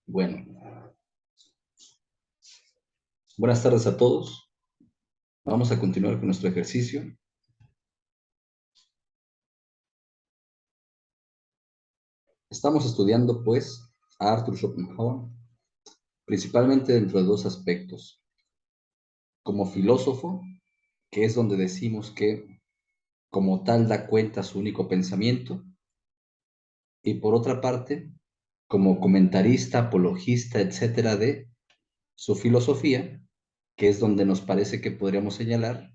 Bueno, buenas tardes a todos. Vamos a continuar con nuestro ejercicio. Estamos estudiando, pues, a Arthur Schopenhauer, principalmente dentro de dos aspectos. Como filósofo, que es donde decimos que como tal da cuenta su único pensamiento, y por otra parte, como comentarista, apologista, etcétera, de su filosofía, que es donde nos parece que podríamos señalar,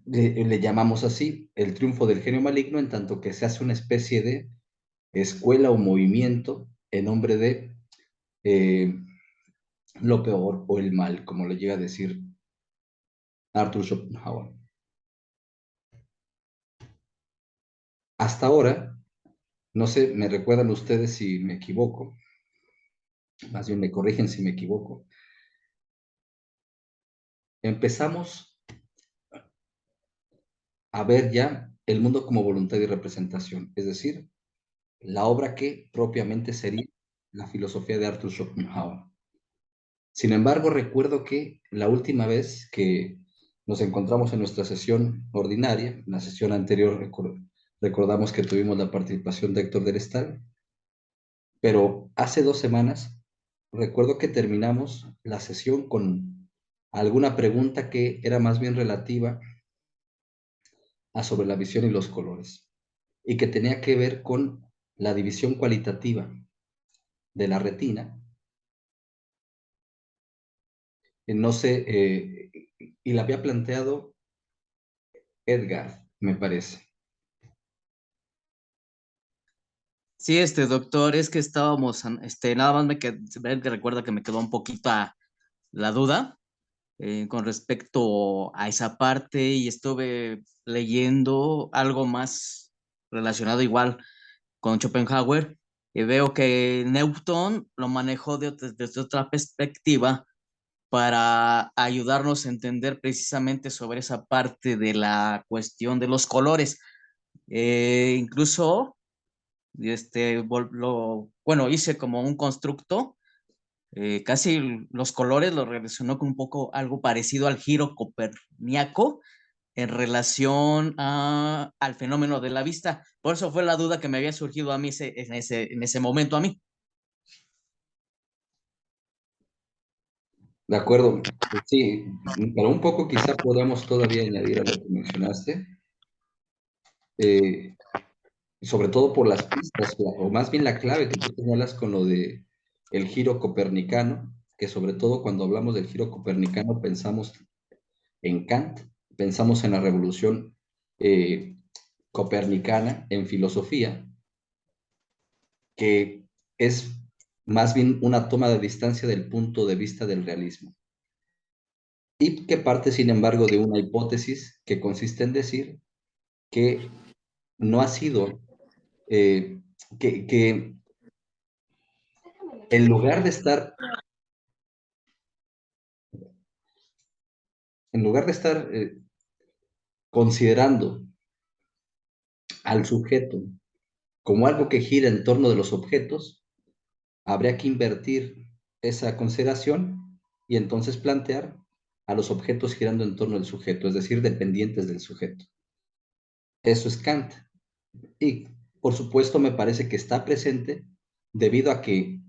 le llamamos así, el triunfo del genio maligno, en tanto que se hace una especie de escuela o movimiento en nombre de eh, lo peor o el mal, como le llega a decir Arthur Schopenhauer. Hasta ahora, no sé, me recuerdan ustedes si me equivoco, más bien me corrigen si me equivoco. Empezamos a ver ya el mundo como voluntad y representación, es decir, la obra que propiamente sería la filosofía de Arthur Schopenhauer. Sin embargo, recuerdo que la última vez que nos encontramos en nuestra sesión ordinaria, la sesión anterior recordamos que tuvimos la participación de Héctor del Estal, pero hace 2 semanas recuerdo que terminamos la sesión con alguna pregunta que era más bien relativa a sobre la visión y los colores, y que tenía que ver con la división cualitativa de la retina. No sé, y la había planteado Edgar, me parece. Sí, doctor, es que estábamos, nada más recuerda que me quedó un poquito la duda con respecto a esa parte y estuve leyendo algo más relacionado igual con Schopenhauer y veo que Newton lo manejó desde otra perspectiva para ayudarnos a entender precisamente sobre esa parte de la cuestión de los colores. Incluso bueno, hice como un constructo, casi los colores lo relacionó con un poco algo parecido al giro coperníaco en relación al fenómeno de la vista. Por eso fue la duda que me había surgido a mí en ese momento a mí. De acuerdo, sí, pero un poco quizá podamos todavía añadir a lo que mencionaste, eh, sobre todo por las pistas, o más bien la clave que tú señalas con lo de el giro copernicano, que sobre todo cuando hablamos del giro copernicano pensamos en Kant, pensamos en la revolución eh, copernicana en filosofía, que es más bien una toma de distancia del punto de vista del realismo, y que parte, sin embargo, de una hipótesis que consiste en decir que no ha sido, eh, que en lugar de estar, en lugar de estar considerando al sujeto como algo que gira en torno de los objetos, habría que invertir esa consideración y entonces plantear a los objetos girando en torno del sujeto, es decir, dependientes del sujeto. Eso es Kant. Y, por supuesto, me parece que está presente debido a que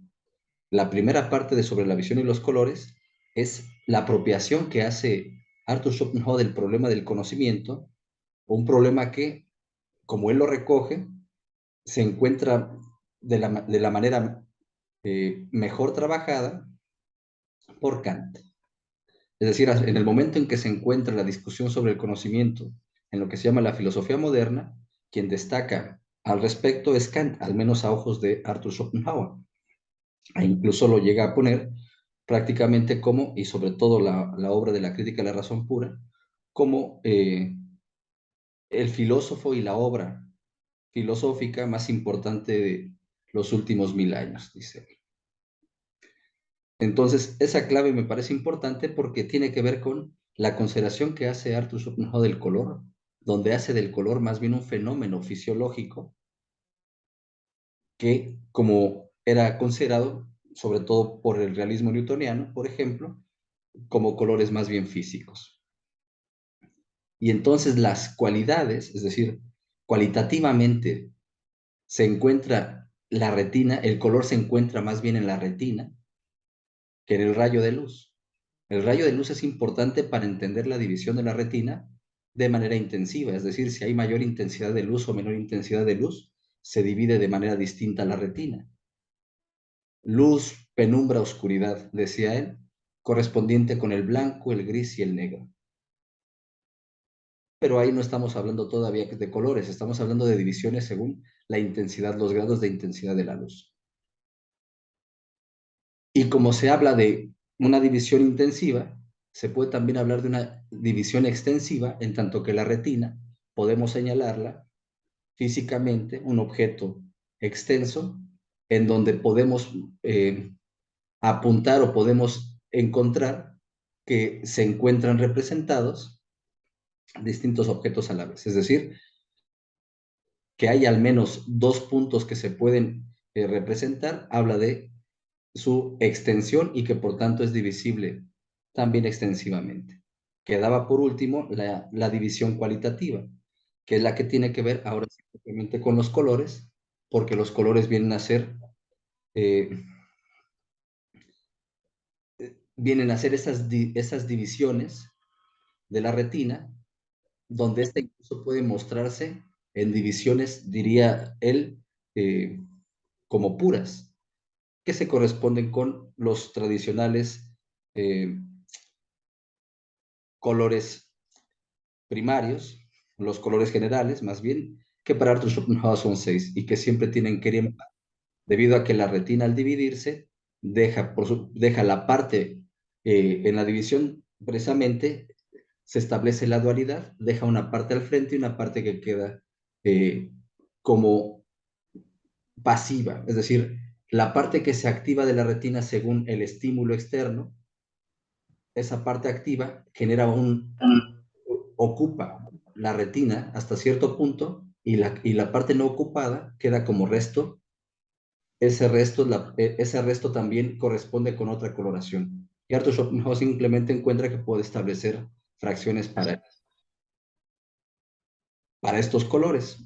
la primera parte de Sobre la visión y los colores es la apropiación que hace Arthur Schopenhauer del problema del conocimiento, un problema que, como él lo recoge, se encuentra de la manera mejor trabajada por Kant. Es decir, en el momento en que se encuentra la discusión sobre el conocimiento en lo que se llama la filosofía moderna, quien destaca al respecto es Kant, al menos a ojos de Arthur Schopenhauer. E incluso lo llega a poner prácticamente como, y sobre todo la obra de la crítica de la razón pura, como el filósofo y la obra filosófica más importante de los últimos 1000 años, dice él. Entonces, esa clave me parece importante porque tiene que ver con la consideración que hace Arthur Schopenhauer del color, donde hace del color más bien un fenómeno fisiológico que, como era considerado, sobre todo por el realismo newtoniano, por ejemplo, como colores más bien físicos. Y entonces las cualidades, es decir, cualitativamente se encuentra la retina, el color se encuentra más bien en la retina que en el rayo de luz. El rayo de luz es importante para entender la división de la retina de manera intensiva, es decir, si hay mayor intensidad de luz o menor intensidad de luz, se divide de manera distinta la retina. Luz, penumbra, oscuridad, decía él, correspondiente con el blanco, el gris y el negro. Pero ahí no estamos hablando todavía de colores, estamos hablando de divisiones según la intensidad, los grados de intensidad de la luz. Y como se habla de una división intensiva, se puede también hablar de una división extensiva, en tanto que la retina podemos señalarla físicamente, un objeto extenso, en donde podemos apuntar o podemos encontrar que se encuentran representados distintos objetos a la vez. Es decir, que hay al menos dos puntos que se pueden representar, habla de su extensión y que por tanto es divisible también extensivamente. Quedaba por último la división cualitativa, que es la que tiene que ver ahora simplemente con los colores, porque los colores eh, vienen a ser esas divisiones de la retina, donde esta incluso puede mostrarse en divisiones, diría él, como puras, que se corresponden con los tradicionales eh, colores primarios, los colores generales, más bien, que para Arthur Schopenhauer son 6 y que siempre tienen que ir debido a que la retina al dividirse deja la parte, en la división precisamente se establece la dualidad, deja una parte al frente y una parte que queda eh, como pasiva, es decir, la parte que se activa de la retina según el estímulo externo, esa parte activa ocupa la retina hasta cierto punto y la parte no ocupada queda como resto. Ese resto también corresponde con otra coloración. Y Arthur Schopenhauer simplemente encuentra que puede establecer fracciones para estos colores,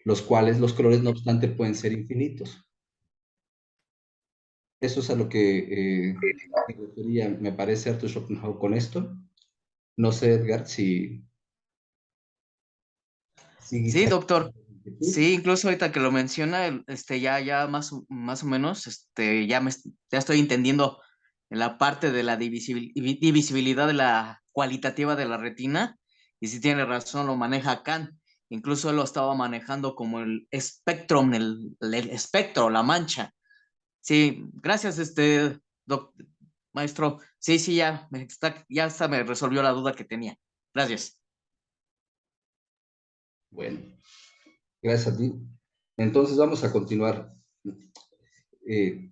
los cuales los colores no obstante pueden ser infinitos. Eso es a lo que se refería, me parece, Arthur Schopenhauer con esto. No sé, Edgar, si Sí, hay doctor. inquietud. Sí, incluso ahorita que lo menciona, ya más o menos, ya estoy entendiendo en la parte de la divisibilidad de la cualitativa de la retina, y si tiene razón, lo maneja Kant. Incluso él lo estaba manejando como el espectrum, el espectro, la mancha. Sí, gracias, maestro. Sí, sí, ya hasta me resolvió la duda que tenía. Gracias. Bueno, gracias a ti. Entonces vamos a continuar. Eh,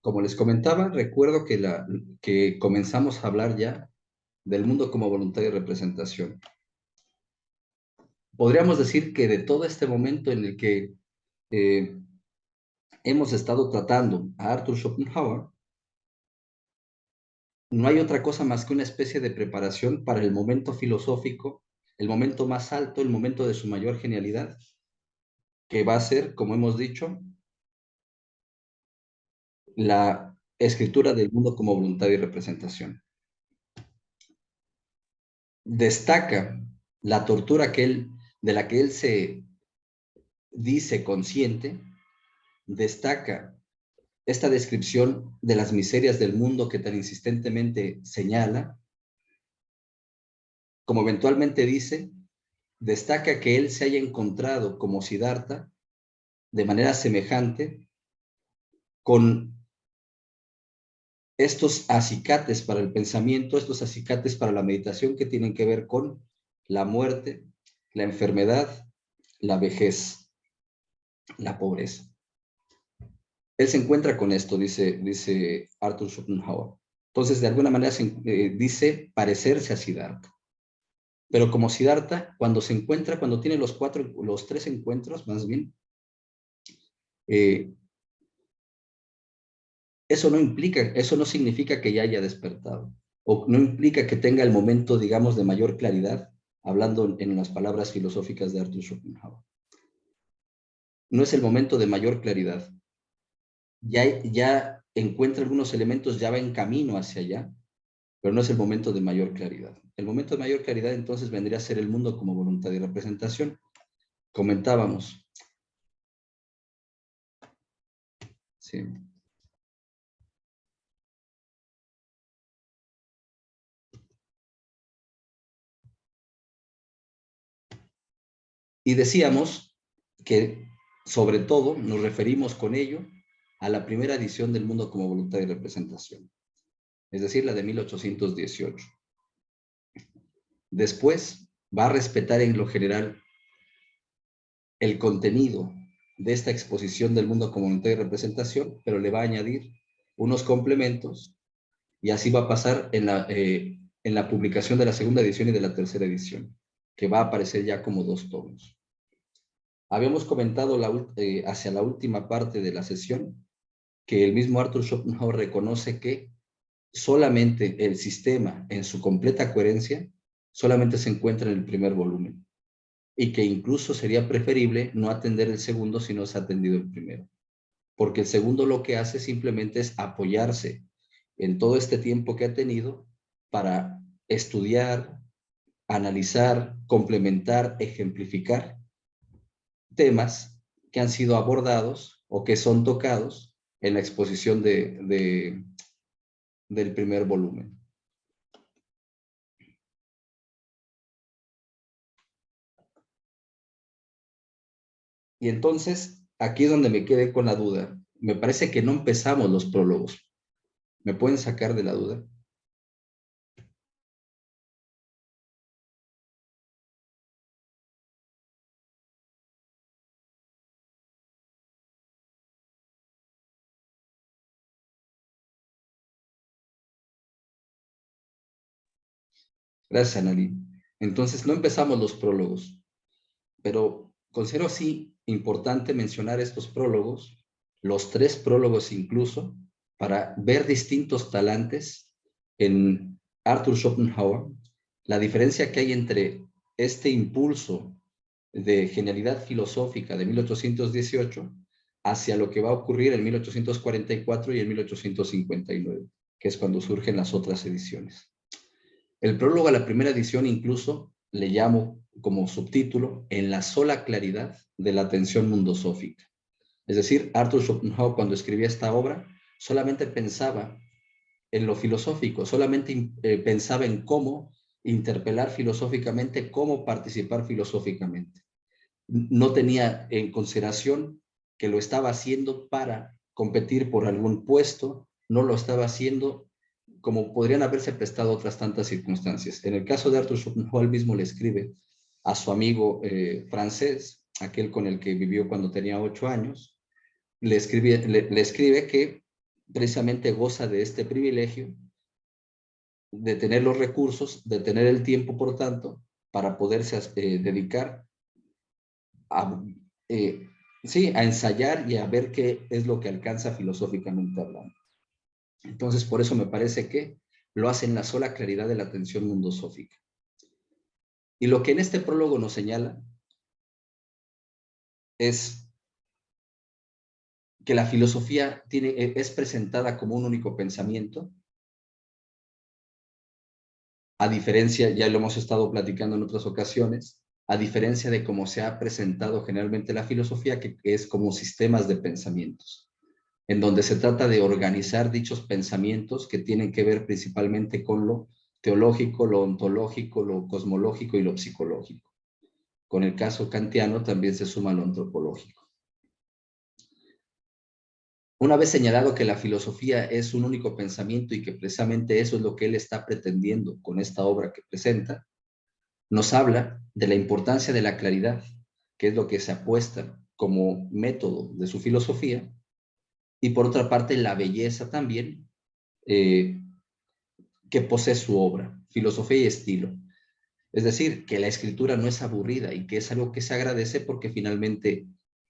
Como les comentaba, recuerdo que comenzamos a hablar ya del mundo como voluntad y representación. Podríamos decir que de todo este momento en el que eh, hemos estado tratando a Arthur Schopenhauer, no hay otra cosa más que una especie de preparación para el momento filosófico, el momento más alto, el momento de su mayor genialidad, que va a ser, como hemos dicho, la escritura del mundo como voluntad y representación. Destaca la tortura de la que él se dice consciente, destaca esta descripción de las miserias del mundo que tan insistentemente señala, como eventualmente dice, destaca que él se haya encontrado como Siddhartha de manera semejante con estos acicates para el pensamiento, estos acicates para la meditación que tienen que ver con la muerte, la enfermedad, la vejez, la pobreza. Él se encuentra con esto, dice Arthur Schopenhauer. Entonces, de alguna manera dice parecerse a Siddhartha. Pero como Siddhartha, cuando se encuentra, cuando tiene los tres encuentros, más bien, eso no significa que ya haya despertado, o no implica que tenga el momento, digamos, de mayor claridad, hablando en las palabras filosóficas de Arthur Schopenhauer. No es el momento de mayor claridad. Ya encuentra algunos elementos, ya va en camino hacia allá, pero no es el momento de mayor claridad. El momento de mayor claridad entonces vendría a ser el mundo como voluntad y representación. Comentábamos. Sí. Y decíamos que sobre todo nos referimos con ello a la primera edición del mundo como voluntad y representación, es decir, la de 1818. Después va a respetar en lo general el contenido de esta exposición del mundo como voluntad y representación, pero le va a añadir unos complementos y así va a pasar en la publicación de la segunda edición y de la tercera edición, que va a aparecer ya como 2 tomos. Habíamos comentado hacia la última parte de la sesión que el mismo Arthur Schopenhauer reconoce que solamente el sistema en su completa coherencia solamente se encuentra en el primer volumen y que incluso sería preferible no atender el segundo si no se ha atendido el primero, porque el segundo lo que hace simplemente es apoyarse en todo este tiempo que ha tenido para estudiar, analizar, complementar, ejemplificar temas que han sido abordados o que son tocados en la exposición del primer volumen. Y entonces, aquí es donde me quedé con la duda. Me parece que no empezamos los prólogos. ¿Me pueden sacar de la duda? Gracias, Analí. Entonces, no empezamos los prólogos, pero considero sí importante mencionar estos prólogos, los 3 prólogos incluso, para ver distintos talantes en Arthur Schopenhauer, la diferencia que hay entre este impulso de genialidad filosófica de 1818 hacia lo que va a ocurrir en 1844 y en 1859, que es cuando surgen las otras ediciones. El prólogo a la primera edición incluso le llamo como subtítulo En la sola claridad de la atención mundosófica. Es decir, Arthur Schopenhauer cuando escribía esta obra solamente pensaba en lo filosófico, solamente pensaba en cómo interpelar filosóficamente, cómo participar filosóficamente. No tenía en consideración que lo estaba haciendo para competir por algún puesto, no lo estaba haciendo como podrían haberse prestado otras tantas circunstancias. En el caso de Arthur Schopenhauer mismo le escribe a su amigo francés, aquel con el que vivió cuando tenía 8 años, le escribe que precisamente goza de este privilegio de tener los recursos, de tener el tiempo, por tanto, para poderse dedicar a, sí, a ensayar y a ver qué es lo que alcanza filosóficamente hablando. Entonces, por eso me parece que lo hace en la sola claridad de la atención mundosófica. Y lo que en este prólogo nos señala es que la filosofía es presentada como un único pensamiento, a diferencia, ya lo hemos estado platicando en otras ocasiones, a diferencia de cómo se ha presentado generalmente la filosofía, que es como sistemas de pensamientos, en donde se trata de organizar dichos pensamientos que tienen que ver principalmente con lo teológico, lo ontológico, lo cosmológico y lo psicológico. Con el caso kantiano también se suma lo antropológico. Una vez señalado que la filosofía es un único pensamiento y que precisamente eso es lo que él está pretendiendo con esta obra que presenta, nos habla de la importancia de la claridad, que es lo que se apuesta como método de su filosofía, y por otra parte la belleza también que posee su obra, filosofía y estilo. Es decir, que la escritura no es aburrida y que es algo que se agradece porque finalmente,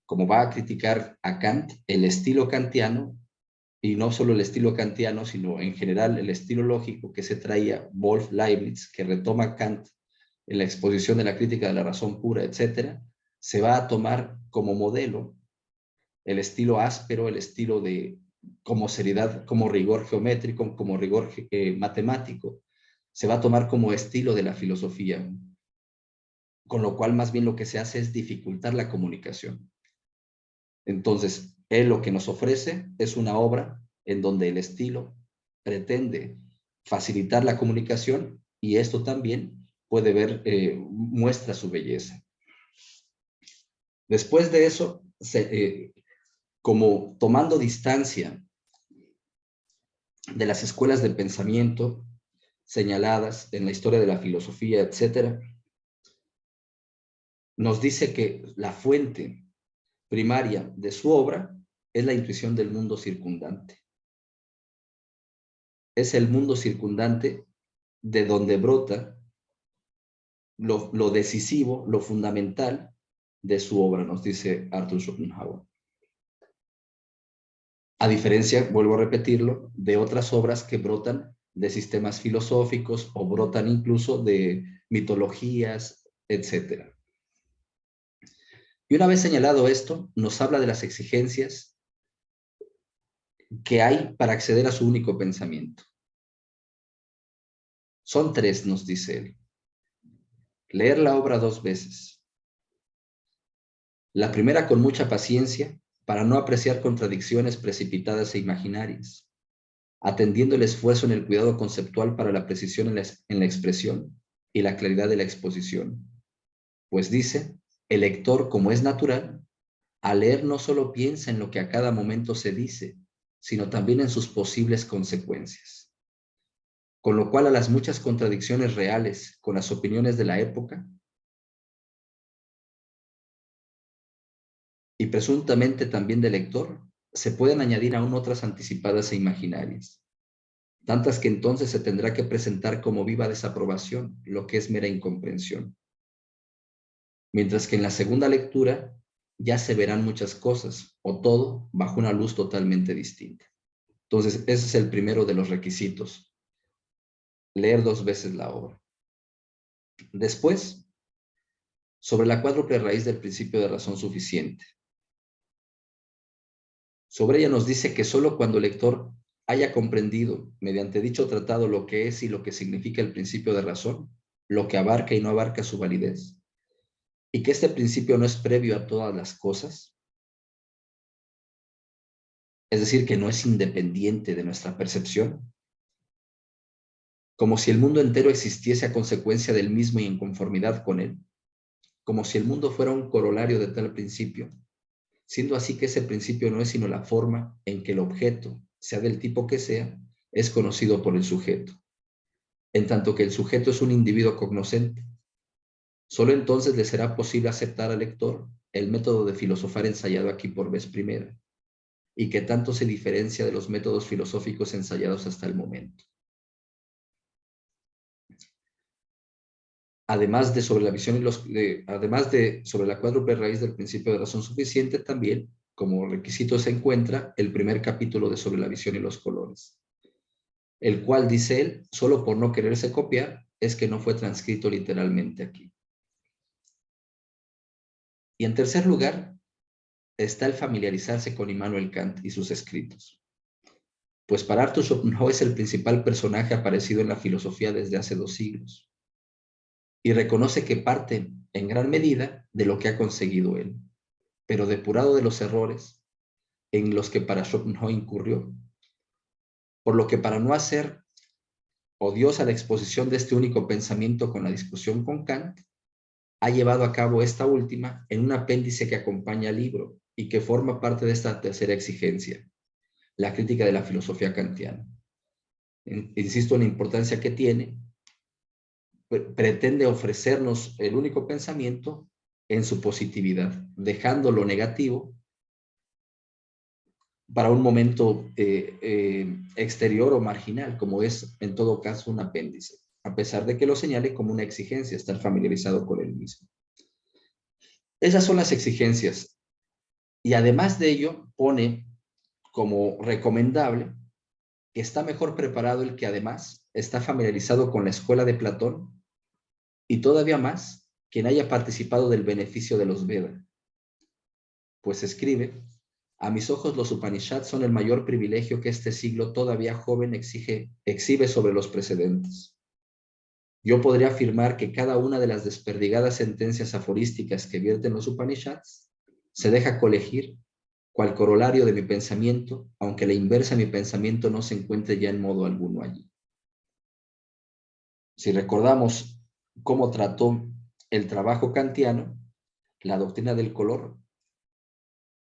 como va a criticar a Kant, el estilo kantiano, y no solo el estilo kantiano, sino en general el estilo lógico que se traía Wolf Leibniz, que retoma Kant en la exposición de la crítica de la razón pura, etcétera, se va a tomar como modelo el estilo áspero, el estilo de como seriedad, como rigor geométrico, como rigor matemático, se va a tomar como estilo de la filosofía, con lo cual más bien lo que se hace es dificultar la comunicación. Entonces, él lo que nos ofrece es una obra en donde el estilo pretende facilitar la comunicación y esto también puede ver, muestra su belleza. Después de eso, como tomando distancia de las escuelas de pensamiento señaladas en la historia de la filosofía, etcétera, nos dice que la fuente primaria de su obra es la intuición del mundo circundante. Es el mundo circundante de donde brota lo decisivo, lo fundamental de su obra, nos dice Arthur Schopenhauer. A diferencia, vuelvo a repetirlo, de otras obras que brotan de sistemas filosóficos o brotan incluso de mitologías, etc. Y una vez señalado esto, nos habla de las exigencias que hay para acceder a su único pensamiento. Son tres, nos dice él. Leer la obra 2 veces. La primera con mucha paciencia, para no apreciar contradicciones precipitadas e imaginarias, atendiendo el esfuerzo en el cuidado conceptual para la precisión en la expresión y la claridad de la exposición. Pues dice, el lector, como es natural, al leer no solo piensa en lo que a cada momento se dice, sino también en sus posibles consecuencias. Con lo cual a las muchas contradicciones reales con las opiniones de la época y presuntamente también del lector, se pueden añadir aún otras anticipadas e imaginarias, tantas que entonces se tendrá que presentar como viva desaprobación, lo que es mera incomprensión. Mientras que en la segunda lectura ya se verán muchas cosas, o todo, bajo una luz totalmente distinta. Entonces, ese es el primero de los requisitos, leer 2 veces la obra. Después, sobre la cuádruple raíz del principio de razón suficiente. Sobre ella nos dice que solo cuando el lector haya comprendido mediante dicho tratado lo que es y lo que significa el principio de razón, lo que abarca y no abarca su validez, y que este principio no es previo a todas las cosas, es decir, que no es independiente de nuestra percepción, como si el mundo entero existiese a consecuencia del mismo y en conformidad con él, como si el mundo fuera un corolario de tal principio, siendo así que ese principio no es sino la forma en que el objeto, sea del tipo que sea, es conocido por el sujeto, en tanto que el sujeto es un individuo cognoscente. Solo entonces le será posible aceptar al lector el método de filosofar ensayado aquí por vez primera, y que tanto se diferencia de los métodos filosóficos ensayados hasta el momento. Además de sobre la visión y además de sobre la cuádruple raíz del principio de razón suficiente, también como requisito se encuentra el primer capítulo de sobre la visión y los colores, el cual, dice él, solo por no quererse copiar, es que no fue transcrito literalmente aquí. Y en tercer lugar, está el familiarizarse con Immanuel Kant y sus escritos. Pues para Arthur Schopenhauer es el principal personaje aparecido en la filosofía desde hace 2 siglos. Y reconoce que parte, en gran medida, de lo que ha conseguido él, pero depurado de los errores en los que para Schopenhauer incurrió. Por lo que para no hacer odiosa la exposición de este único pensamiento con la discusión con Kant, ha llevado a cabo esta última en un apéndice que acompaña al libro y que forma parte de esta tercera exigencia, la crítica de la filosofía kantiana. Insisto en la importancia que tiene, pretende ofrecernos el único pensamiento en su positividad, dejando lo negativo para un momento exterior o marginal, como es en todo caso un apéndice, a pesar de que lo señale como una exigencia estar familiarizado con él mismo. Esas son las exigencias. Y además de ello, pone como recomendable que está mejor preparado el que además está familiarizado con la escuela de Platón y todavía más quien haya participado del beneficio de los Veda. Pues escribe: a mis ojos los Upanishads son el mayor privilegio que este siglo todavía joven exhibe sobre los precedentes. Yo podría afirmar que cada una de las desperdigadas sentencias aforísticas que vierten los Upanishads se deja colegir cual corolario de mi pensamiento, aunque la inversa de mi pensamiento no se encuentre ya en modo alguno allí. Si recordamos cómo trató el trabajo kantiano, la doctrina del color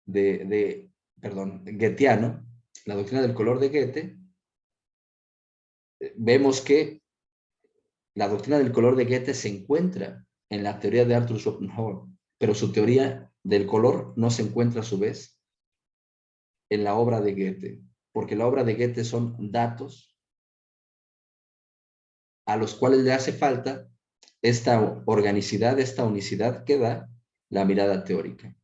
goetheano, la doctrina del color de Goethe, vemos que la doctrina del color de Goethe se encuentra en la teoría de Arthur Schopenhauer, pero su teoría del color no se encuentra a su vez en la obra de Goethe, porque la obra de Goethe son datos a los cuales le hace falta esta organicidad, esta unicidad que da la mirada teórica.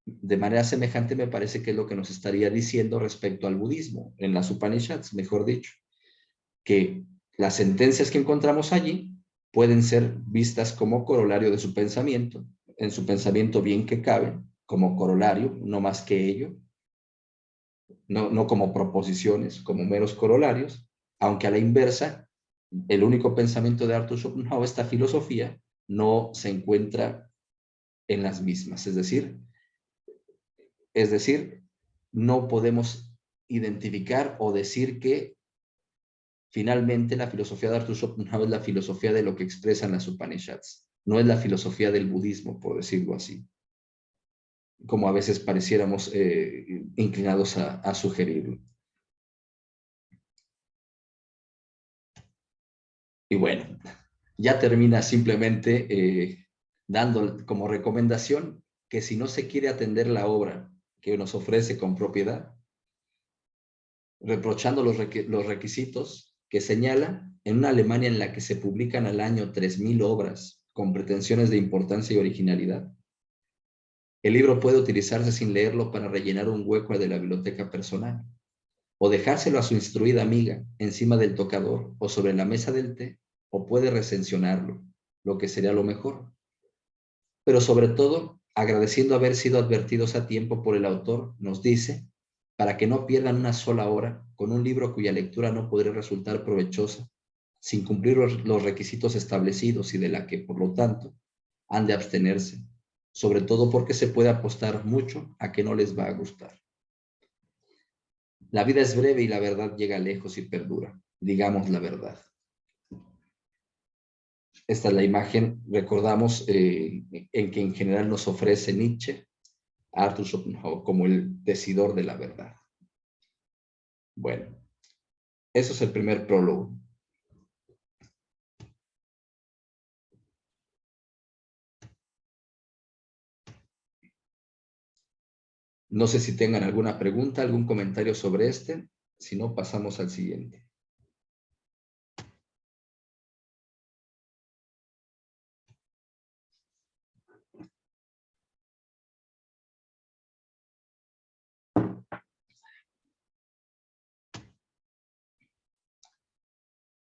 De manera semejante me parece que es lo que nos estaría diciendo respecto al budismo, en las Upanishads, mejor dicho, que las sentencias que encontramos allí pueden ser vistas como corolario de su pensamiento, en su pensamiento bien que cabe, como corolario, no más que ello, no como proposiciones, como meros corolarios, aunque a la inversa, el único pensamiento de Arthur Schopenhauer, esta filosofía, no se encuentra en las mismas. Es decir, no podemos identificar o decir que finalmente la filosofía de Arthur Schopenhauer es la filosofía de lo que expresan las Upanishads, no es la filosofía del budismo, por decirlo así, como a veces pareciéramos inclinados a sugerirlo. Y bueno, ya termina simplemente dando como recomendación que si no se quiere atender la obra que nos ofrece con propiedad, reprochando los requisitos que señala en una Alemania en la que se publican al año 3.000 obras con pretensiones de importancia y originalidad. El libro puede utilizarse sin leerlo para rellenar un hueco de la biblioteca personal, o dejárselo a su instruida amiga encima del tocador o sobre la mesa del té, o puede recensionarlo, lo que sería lo mejor. Pero sobre todo, agradeciendo haber sido advertidos a tiempo por el autor, nos dice, para que no pierdan una sola hora con un libro cuya lectura no podría resultar provechosa, sin cumplir los requisitos establecidos y de la que, por lo tanto, han de abstenerse, sobre todo porque se puede apostar mucho a que no les va a gustar. La vida es breve y la verdad llega lejos y perdura. Digamos la verdad. Esta es la imagen, recordamos, en que en general nos ofrece Nietzsche, Arthur Schopenhauer, como el decidor de la verdad. Bueno, eso es el primer prólogo. No sé si tengan alguna pregunta, algún comentario sobre este. Si no, pasamos al siguiente.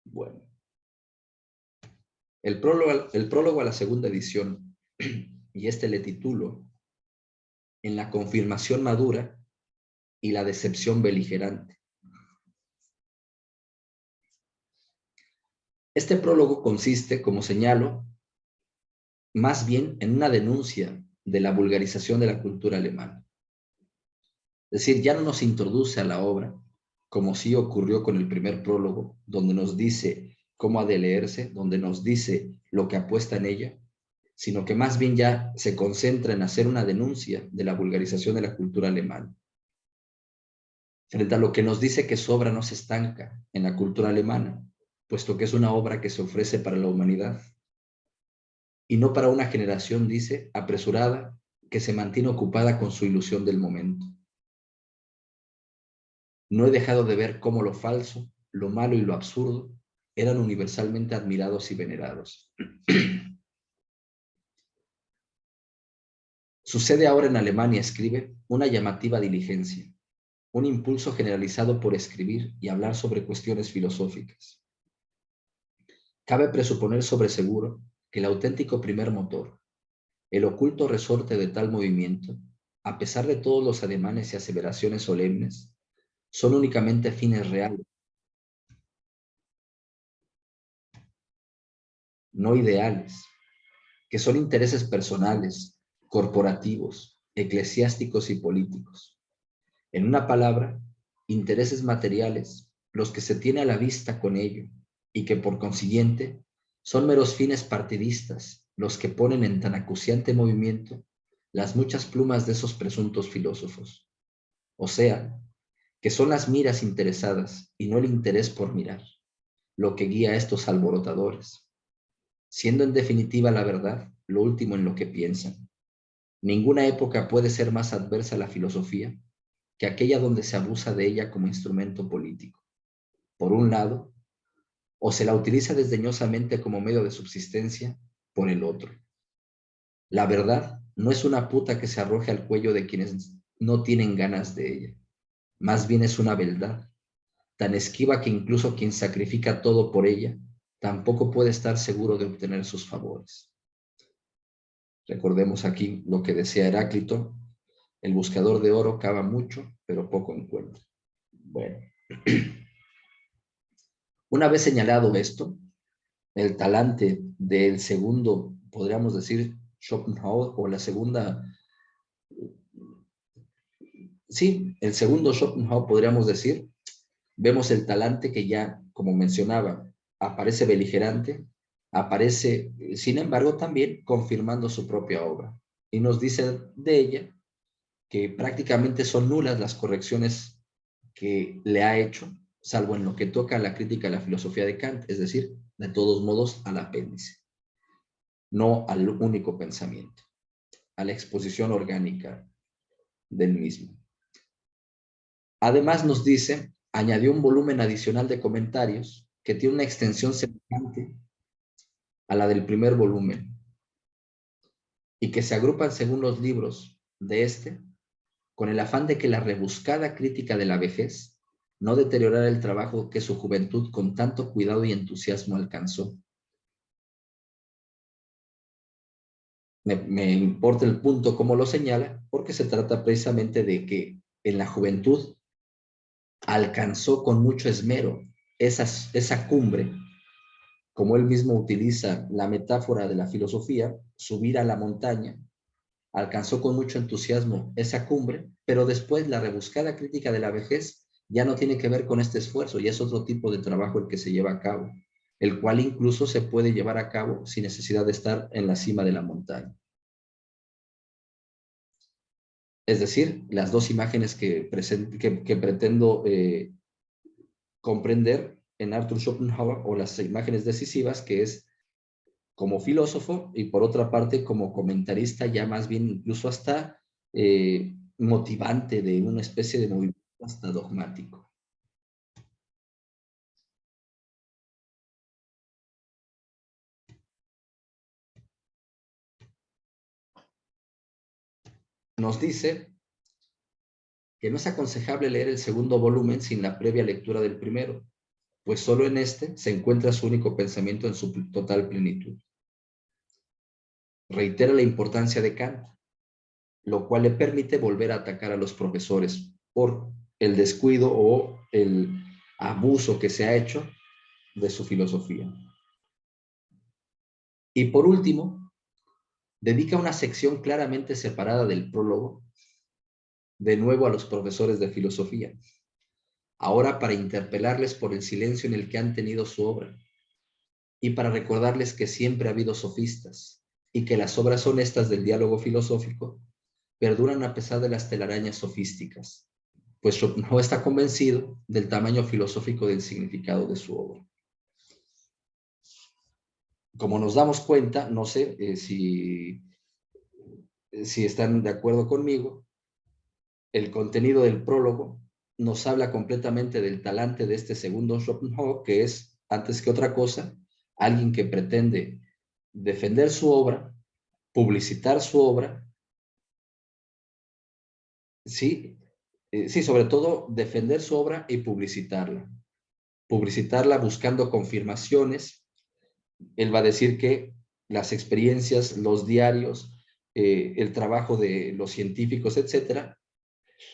Bueno, el prólogo a la segunda edición, y este le titulo En la confirmación madura y la decepción beligerante. Este prólogo consiste, como señalo, más bien en una denuncia de la vulgarización de la cultura alemana. Es decir, ya no nos introduce a la obra, como sí ocurrió con el primer prólogo, donde nos dice cómo ha de leerse, donde nos dice lo que apuesta en ella, sino que más bien ya se concentra en hacer una denuncia de la vulgarización de la cultura alemana. Frente a lo que nos dice que su obra no se estanca en la cultura alemana, puesto que es una obra que se ofrece para la humanidad, y no para una generación, dice, apresurada, que se mantiene ocupada con su ilusión del momento. No he dejado de ver cómo lo falso, lo malo y lo absurdo eran universalmente admirados y venerados. Sucede ahora en Alemania, escribe, una llamativa diligencia, un impulso generalizado por escribir y hablar sobre cuestiones filosóficas. Cabe presuponer sobre seguro que el auténtico primer motor, el oculto resorte de tal movimiento, a pesar de todos los ademanes y aseveraciones solemnes, son únicamente fines reales, no ideales, que son intereses personales, corporativos, eclesiásticos y políticos. En una palabra, intereses materiales, los que se tiene a la vista con ello, y que por consiguiente son meros fines partidistas los que ponen en tan acuciante movimiento las muchas plumas de esos presuntos filósofos. O sea, que son las miras interesadas y no el interés por mirar, lo que guía a estos alborotadores, siendo en definitiva la verdad lo último en lo que piensan. Ninguna época puede ser más adversa a la filosofía que aquella donde se abusa de ella como instrumento político. Por un lado, o se la utiliza desdeñosamente como medio de subsistencia, por el otro. La verdad no es una puta que se arroje al cuello de quienes no tienen ganas de ella. Más bien es una beldad, tan esquiva que incluso quien sacrifica todo por ella tampoco puede estar seguro de obtener sus favores. Recordemos aquí lo que decía Heráclito: el buscador de oro cava mucho, pero poco encuentra. Bueno, una vez señalado esto, el talante del segundo, podríamos decir, Schopenhauer, o la segunda, sí, el segundo Schopenhauer, podríamos decir, vemos el talante que ya, como mencionaba, aparece beligerante, aparece, sin embargo, también confirmando su propia obra. Y nos dice de ella que prácticamente son nulas las correcciones que le ha hecho, salvo en lo que toca a la crítica a la filosofía de Kant, es decir, de todos modos al apéndice, no al único pensamiento, a la exposición orgánica del mismo. Además nos dice, añadió un volumen adicional de comentarios que tiene una extensión semejante a la del primer volumen y que se agrupan según los libros de este, con el afán de que la rebuscada crítica de la vejez no deteriorara el trabajo que su juventud con tanto cuidado y entusiasmo alcanzó. Me importa el punto como lo señala, porque se trata precisamente de que en la juventud alcanzó con mucho esmero esa cumbre, como él mismo utiliza la metáfora de la filosofía, subir a la montaña, alcanzó con mucho entusiasmo esa cumbre, pero después la rebuscada crítica de la vejez ya no tiene que ver con este esfuerzo, ya es otro tipo de trabajo el que se lleva a cabo, el cual incluso se puede llevar a cabo sin necesidad de estar en la cima de la montaña. Es decir, las dos imágenes que pretendo comprender en Arthur Schopenhauer, o las imágenes decisivas, que es como filósofo y por otra parte como comentarista, ya más bien incluso hasta motivante de una especie de movimiento hasta dogmático. Nos dice que no es aconsejable leer el segundo volumen sin la previa lectura del primero, pues solo en este se encuentra su único pensamiento en su total plenitud. Reitera la importancia de Kant, lo cual le permite volver a atacar a los profesores por el descuido o el abuso que se ha hecho de su filosofía. Y por último, dedica una sección claramente separada del prólogo, de nuevo a los profesores de filosofía, ahora para interpelarles por el silencio en el que han tenido su obra, y para recordarles que siempre ha habido sofistas, y que las obras honestas del diálogo filosófico perduran a pesar de las telarañas sofísticas, pues no está convencido del tamaño filosófico del significado de su obra. como nos damos cuenta, no sé si están de acuerdo conmigo, el contenido del prólogo nos habla completamente del talante de este segundo Schopenhauer, que es, antes que otra cosa, alguien que pretende defender su obra, publicitar su obra, sí, sí, sobre todo defender su obra y publicitarla buscando confirmaciones. Él va a decir que las experiencias, los diarios, el trabajo de los científicos, etcétera,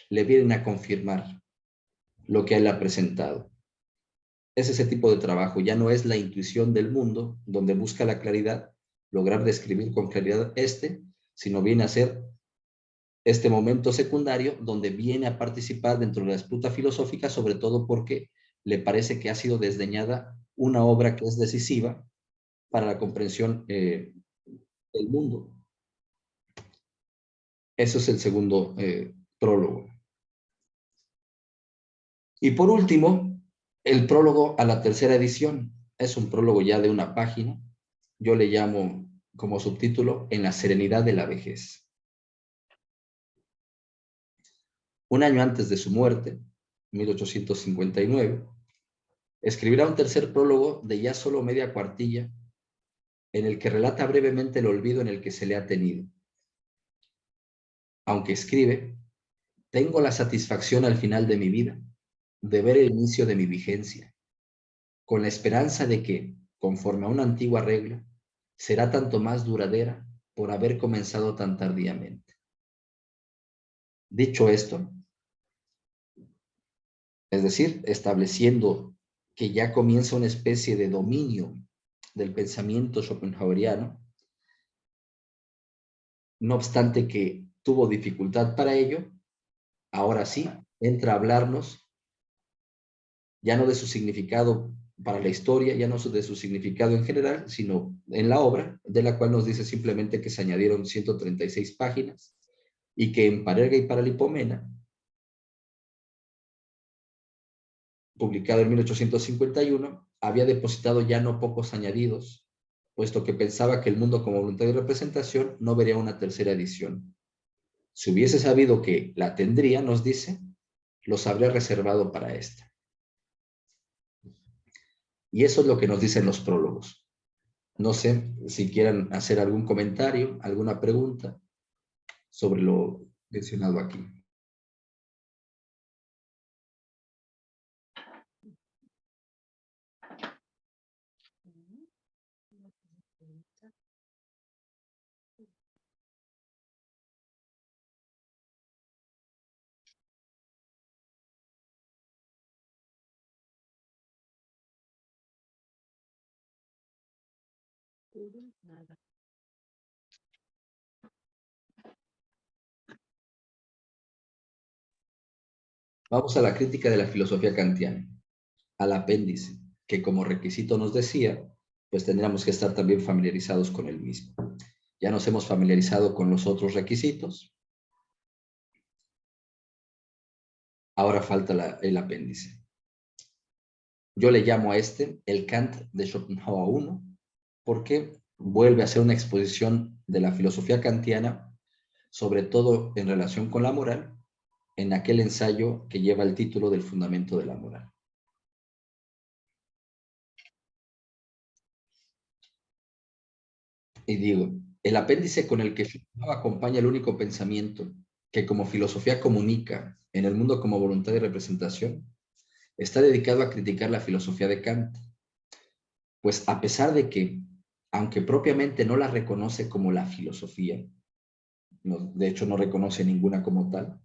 le vienen a confirmar lo que él ha presentado. Es ese tipo de trabajo, ya no es la intuición del mundo donde busca la claridad, lograr describir con claridad sino viene a ser este momento secundario donde viene a participar dentro de la disputa filosófica, sobre todo porque le parece que ha sido desdeñada una obra que es decisiva para la comprensión del mundo. Eso es el segundo prólogo. Y por último, el prólogo a la tercera edición. Es un prólogo ya de una página. Yo le llamo como subtítulo En la serenidad de la vejez. Un año antes de su muerte, 1859, escribirá un tercer prólogo de ya solo media cuartilla, en el que relata brevemente el olvido en el que se le ha tenido. Aunque escribe, tengo la satisfacción al final de mi vida de ver el inicio de mi vigencia, con la esperanza de que, conforme a una antigua regla, será tanto más duradera por haber comenzado tan tardíamente. Dicho esto, es decir, estableciendo que ya comienza una especie de dominio del pensamiento schopenhaueriano, no obstante que tuvo dificultad para ello, ahora sí entra a hablarnos ya no de su significado para la historia, ya no de su significado en general, sino en la obra, de la cual nos dice simplemente que se añadieron 136 páginas y que en Parerga y Paralipomena, publicado en 1851, había depositado ya no pocos añadidos, puesto que pensaba que el mundo como voluntad y representación no vería una tercera edición. Si hubiese sabido que la tendría, nos dice, los habría reservado para esta. Y eso es lo que nos dicen los prólogos. No sé si quieran hacer algún comentario, alguna pregunta sobre lo mencionado aquí. Vamos a la crítica de la filosofía kantiana, al apéndice, que como requisito nos decía, pues tendríamos que estar también familiarizados con el mismo. Ya nos hemos familiarizado con los otros requisitos, ahora falta el apéndice. Yo le llamo a este el Kant de Schopenhauer I, porque vuelve a ser una exposición de la filosofía kantiana, sobre todo en relación con la moral, en aquel ensayo que lleva el título del fundamento de la moral. Y digo, el apéndice con el que Schopenhauer acompaña el único pensamiento que como filosofía comunica en el mundo como voluntad y representación, está dedicado a criticar la filosofía de Kant, pues a pesar de que, aunque propiamente no la reconoce como la filosofía, no, de hecho no reconoce ninguna como tal,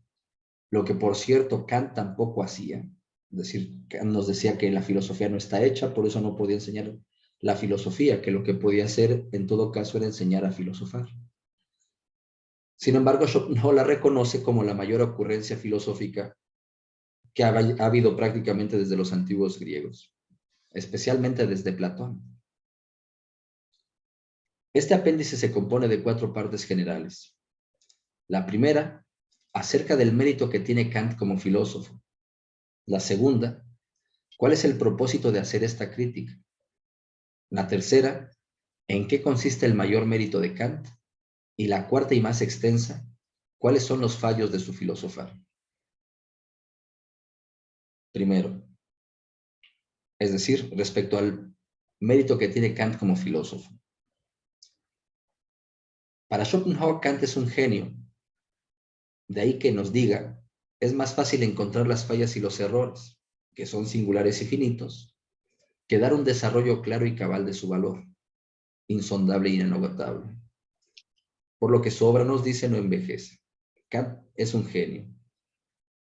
lo que por cierto Kant tampoco hacía, es decir, Kant nos decía que la filosofía no está hecha, por eso no podía enseñar la filosofía, que lo que podía hacer en todo caso era enseñar a filosofar. Sin embargo, Schopenhauer la reconoce como la mayor ocurrencia filosófica que ha habido prácticamente desde los antiguos griegos, especialmente desde Platón. Este apéndice se compone de 4 partes generales. La primera, acerca del mérito que tiene Kant como filósofo. La segunda, ¿cuál es el propósito de hacer esta crítica? La tercera, ¿En qué consiste el mayor mérito de Kant? Y la cuarta y más extensa, ¿cuáles son los fallos de su filosofar? Primero, es decir, respecto al mérito que tiene Kant como filósofo. Para Schopenhauer, Kant es un genio. De ahí que nos diga, es más fácil encontrar las fallas y los errores, que son singulares y finitos, que dar un desarrollo claro y cabal de su valor, insondable e inagotable. Por lo que su obra nos dice no envejece. Kant es un genio.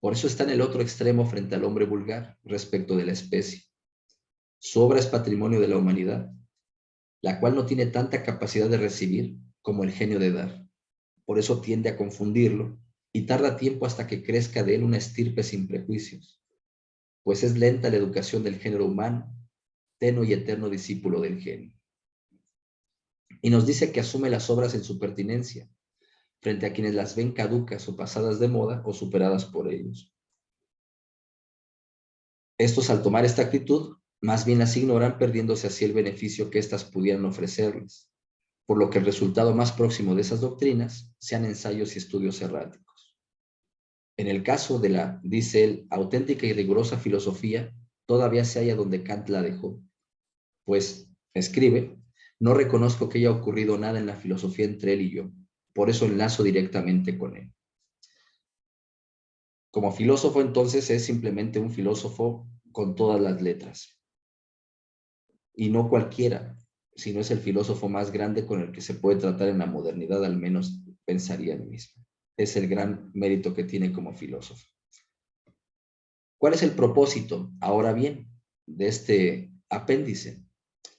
Por eso está en el otro extremo frente al hombre vulgar respecto de la especie. Su obra es patrimonio de la humanidad, la cual no tiene tanta capacidad de recibir como el genio de dar. Por eso tiende a confundirlo y tarda tiempo hasta que crezca de él una estirpe sin prejuicios, pues es lenta la educación del género humano, tenue y eterno discípulo del genio. Y nos dice que asume las obras en su pertinencia, frente a quienes las ven caducas o pasadas de moda o superadas por ellos. Estos, al tomar esta actitud, más bien las ignoran, perdiéndose así el beneficio que éstas pudieran ofrecerles, por lo que el resultado más próximo de esas doctrinas sean ensayos y estudios erráticos. En el caso de la, dice él, auténtica y rigurosa filosofía, todavía se halla donde Kant la dejó, pues, escribe, no reconozco que haya ocurrido nada en la filosofía entre él y yo, por eso enlazo directamente con él. Como filósofo, entonces, es simplemente un filósofo con todas las letras, y no cualquiera, sino es el filósofo más grande con el que se puede tratar en la modernidad, al menos pensaría en mismo. Es el gran mérito que tiene como filósofo. ¿Cuál es el propósito, ahora bien, de este apéndice?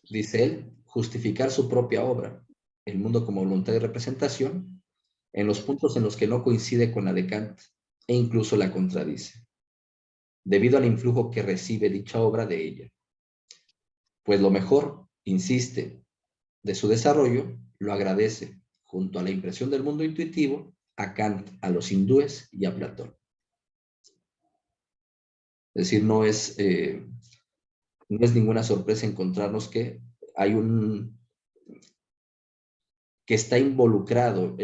Dice él, justificar su propia obra, el mundo como voluntad y representación, en los puntos en los que no coincide con la de Kant e incluso la contradice, debido al influjo que recibe dicha obra de ella. Pues lo mejor, insiste, de su desarrollo, lo agradece, junto a la impresión del mundo intuitivo, a Kant, a los hindúes y a Platón. Es decir, no es ninguna sorpresa encontrarnos que hay que está involucrado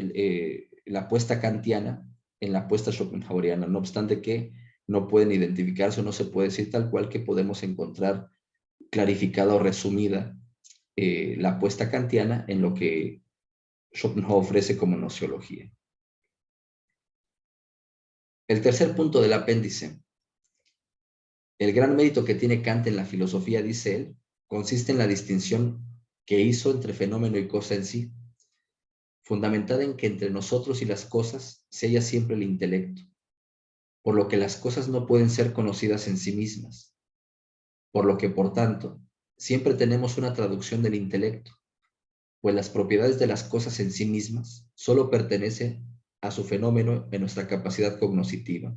la apuesta kantiana en la apuesta schopenhaueriana, no obstante que no pueden identificarse o no se puede decir tal cual que podemos encontrar clarificada o resumida la apuesta kantiana en lo que Schopenhauer ofrece como nociología. El tercer punto del apéndice. El gran mérito que tiene Kant en la filosofía, dice él, consiste en la distinción que hizo entre fenómeno y cosa en sí, fundamentada en que entre nosotros y las cosas se halla siempre el intelecto, por lo que las cosas no pueden ser conocidas en sí mismas, por lo que, por tanto, siempre tenemos una traducción del intelecto, pues las propiedades de las cosas en sí mismas solo pertenecen a su fenómeno en nuestra capacidad cognoscitiva.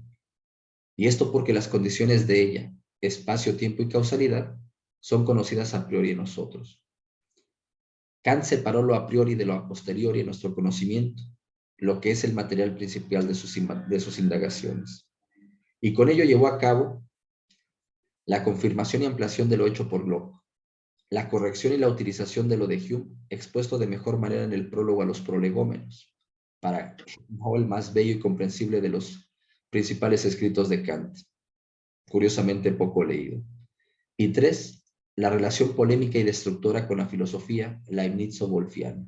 Y esto porque las condiciones de ella, espacio, tiempo y causalidad, son conocidas a priori en nosotros. Kant separó lo a priori de lo a posteriori en nuestro conocimiento, lo que es el material principal de sus indagaciones. Y con ello llevó a cabo la confirmación y ampliación de lo hecho por Locke, la corrección y la utilización de lo de Hume, expuesto de mejor manera en el prólogo a los prolegómenos, para el más bello y comprensible de los principales escritos de Kant, curiosamente poco leído. Y 3, la relación polémica y destructora con la filosofía leibnizo-wolfiana.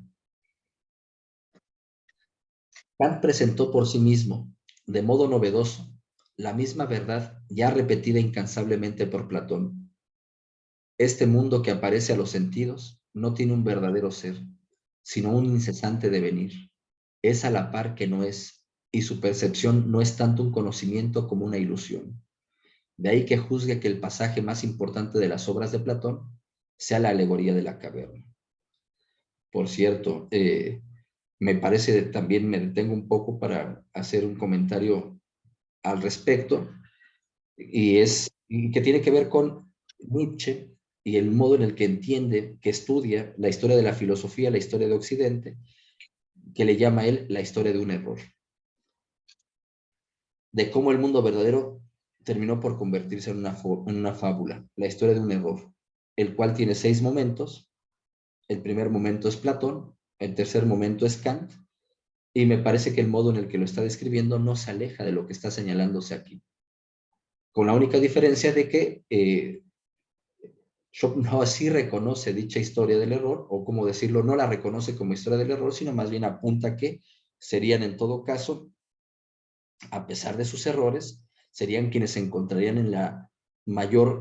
Kant presentó por sí mismo, de modo novedoso, la misma verdad ya repetida incansablemente por Platón. Este mundo que aparece a los sentidos no tiene un verdadero ser, sino un incesante devenir. Es a la par que no es, y su percepción no es tanto un conocimiento como una ilusión. De ahí que juzgue que el pasaje más importante de las obras de Platón sea la alegoría de la caverna. Por cierto, me parece, también me detengo un poco para hacer un comentario al respecto, y que tiene que ver con Nietzsche y el modo en el que entiende, que estudia la historia de la filosofía, la historia de Occidente, que le llama a él la historia de un error, de cómo el mundo verdadero terminó por convertirse en una fábula, la historia de un error, el cual tiene 6 momentos, el primer momento es Platón, el tercer momento es Kant, y me parece que el modo en el que lo está describiendo no se aleja de lo que está señalándose aquí. Con la única diferencia de que Schopenhauer sí reconoce dicha historia del error, o como decirlo, no la reconoce como historia del error, sino más bien apunta que serían en todo caso, a pesar de sus errores, serían quienes se encontrarían en la mayor,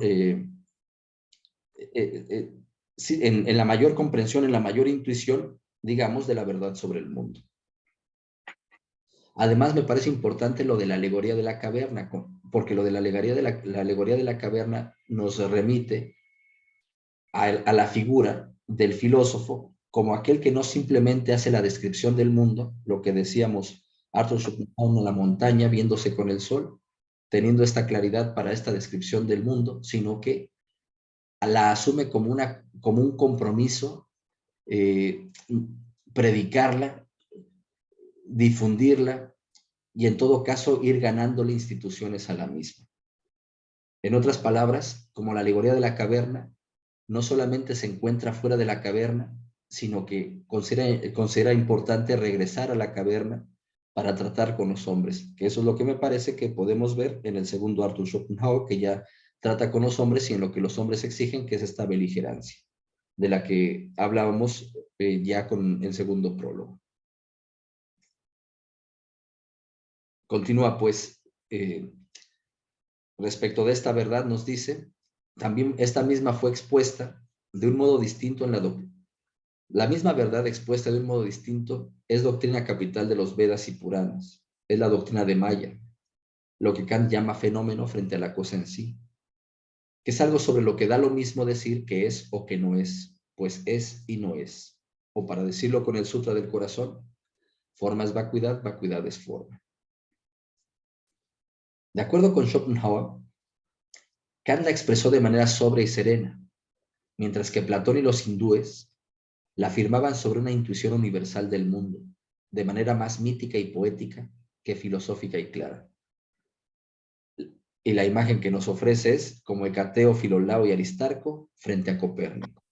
sí, en la mayor comprensión, en la mayor intuición, digamos, de la verdad sobre el mundo. Además, me parece importante lo de la alegoría de la caverna, porque lo de la alegoría de la caverna nos remite a la figura del filósofo como aquel que no simplemente hace la descripción del mundo, lo que decíamos Arthur Schopenhauer en la montaña viéndose con el sol, teniendo esta claridad para esta descripción del mundo, sino que la asume como un compromiso, predicarla, difundirla y en todo caso ir ganándole instituciones a la misma. En otras palabras, como la alegoría de la caverna, no solamente se encuentra fuera de la caverna, sino que considera importante regresar a la caverna para tratar con los hombres, que eso es lo que me parece que podemos ver en el segundo Arthur Schopenhauer, que ya trata con los hombres y en lo que los hombres exigen, que es esta beligerancia, de la que hablábamos ya con el segundo prólogo. Continúa pues, respecto de esta verdad nos dice, también esta misma fue expuesta de un modo distinto en la doctrina. La misma verdad expuesta de un modo distinto es doctrina capital de los Vedas y Puranas. Es la doctrina de Maya, lo que Kant llama fenómeno frente a la cosa en sí, que es algo sobre lo que da lo mismo decir que es o que no es, pues es y no es. O para decirlo con el Sutra del Corazón, forma es vacuidad, vacuidad es forma. De acuerdo con Schopenhauer, Kant la expresó de manera sobria y serena, mientras que Platón y los hindúes la afirmaban sobre una intuición universal del mundo, de manera más mítica y poética que filosófica y clara. Y la imagen que nos ofrece es como Hecateo, Filolao y Aristarco frente a Copérnico.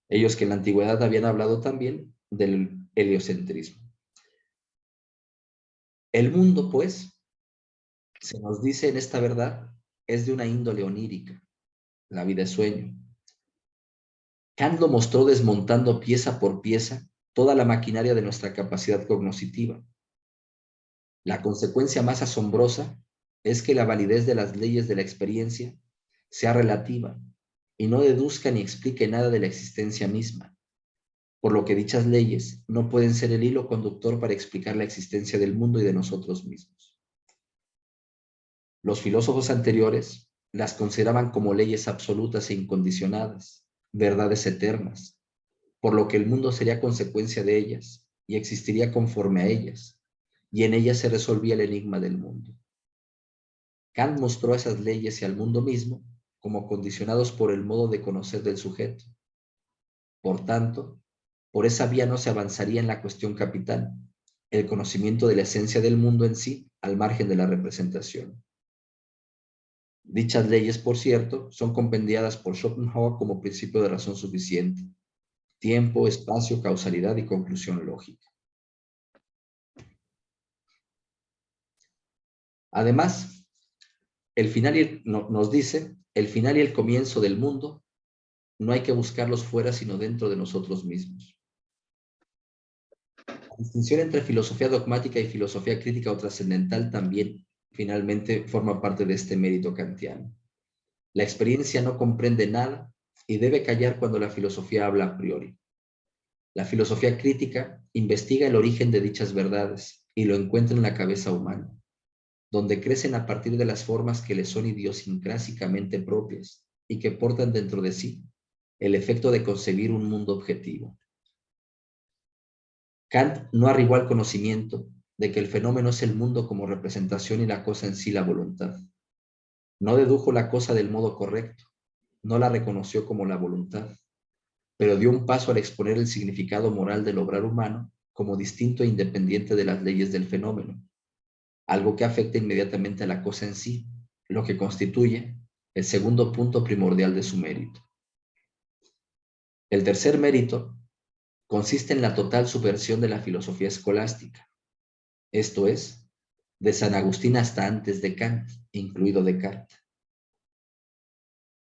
Ellos que en la antigüedad habían hablado también del heliocentrismo. El mundo, pues, se nos dice en esta verdad, es de una índole onírica. La vida es sueño. Kant lo mostró desmontando pieza por pieza toda la maquinaria de nuestra capacidad cognoscitiva. La consecuencia más asombrosa es que la validez de las leyes de la experiencia sea relativa y no deduzca ni explique nada de la existencia misma, por lo que dichas leyes no pueden ser el hilo conductor para explicar la existencia del mundo y de nosotros mismos. Los filósofos anteriores las consideraban como leyes absolutas e incondicionadas, verdades eternas, por lo que el mundo sería consecuencia de ellas y existiría conforme a ellas, y en ellas se resolvía el enigma del mundo. Kant mostró esas leyes y al mundo mismo como condicionados por el modo de conocer del sujeto. Por tanto, por esa vía no se avanzaría en la cuestión capital, el conocimiento de la esencia del mundo en sí, al margen de la representación. Dichas leyes, por cierto, son compendiadas por Schopenhauer como principio de razón suficiente: tiempo, espacio, causalidad y conclusión lógica. Además, el final nos dice, el final y el comienzo del mundo no hay que buscarlos fuera, sino dentro de nosotros mismos. La distinción entre filosofía dogmática y filosofía crítica o trascendental también, finalmente, forma parte de este mérito kantiano. La experiencia no comprende nada y debe callar cuando la filosofía habla a priori. La filosofía crítica investiga el origen de dichas verdades y lo encuentra en la cabeza humana, donde crecen a partir de las formas que le son idiosincrásicamente propias y que portan dentro de sí el efecto de concebir un mundo objetivo. Kant no arribó al conocimiento de que el fenómeno es el mundo como representación y la cosa en sí la voluntad. No dedujo la cosa del modo correcto, no la reconoció como la voluntad, pero dio un paso al exponer el significado moral del obrar humano como distinto e independiente de las leyes del fenómeno, algo que afecta inmediatamente a la cosa en sí, lo que constituye el segundo punto primordial de su mérito. El tercer mérito consiste en la total subversión de la filosofía escolástica, esto es, de San Agustín hasta antes de Kant, incluido Descartes.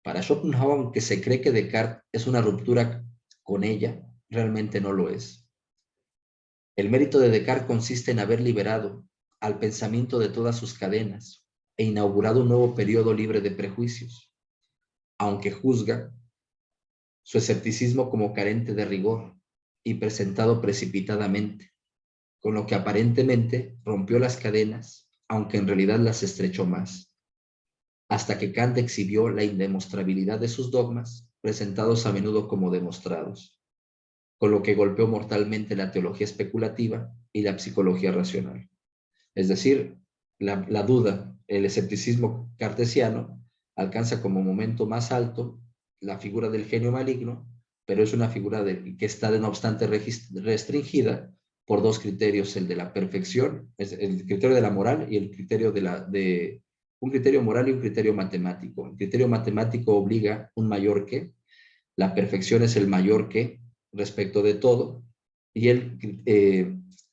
Para Schopenhauer, aunque se cree que Descartes es una ruptura con ella, realmente no lo es. El mérito de Descartes consiste en haber liberado al pensamiento de todas sus cadenas e inaugurado un nuevo periodo libre de prejuicios, aunque juzga su escepticismo como carente de rigor y presentado precipitadamente, con lo que aparentemente rompió las cadenas, aunque en realidad las estrechó más, hasta que Kant exhibió la indemostrabilidad de sus dogmas, presentados a menudo como demostrados, con lo que golpeó mortalmente la teología especulativa y la psicología racional. Es decir, la duda, el escepticismo cartesiano, alcanza como momento más alto la figura del genio maligno, pero es una figura que está no obstante restringida por dos criterios, el de la perfección, es el criterio de la moral y el criterio un criterio moral y un criterio matemático. El criterio matemático obliga un mayor que, la perfección es el mayor que respecto de todo, y el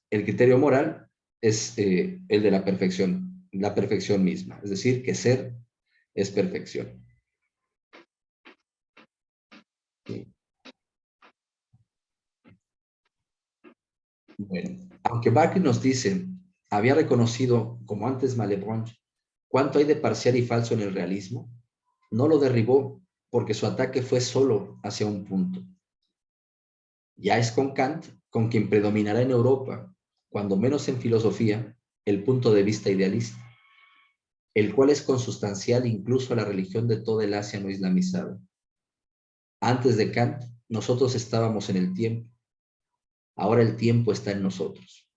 criterio moral es el de la perfección misma, es decir, que ser es perfección. Sí. Bueno, aunque Berkeley nos dice, había reconocido, como antes Malebranche, cuánto hay de parcial y falso en el realismo, no lo derribó porque su ataque fue solo hacia un punto. Ya es con Kant con quien predominará en Europa, cuando menos en filosofía, el punto de vista idealista, el cual es consustancial incluso a la religión de toda el Asia no islamizada. Antes de Kant, nosotros estábamos en el tiempo, ahora el tiempo está en nosotros.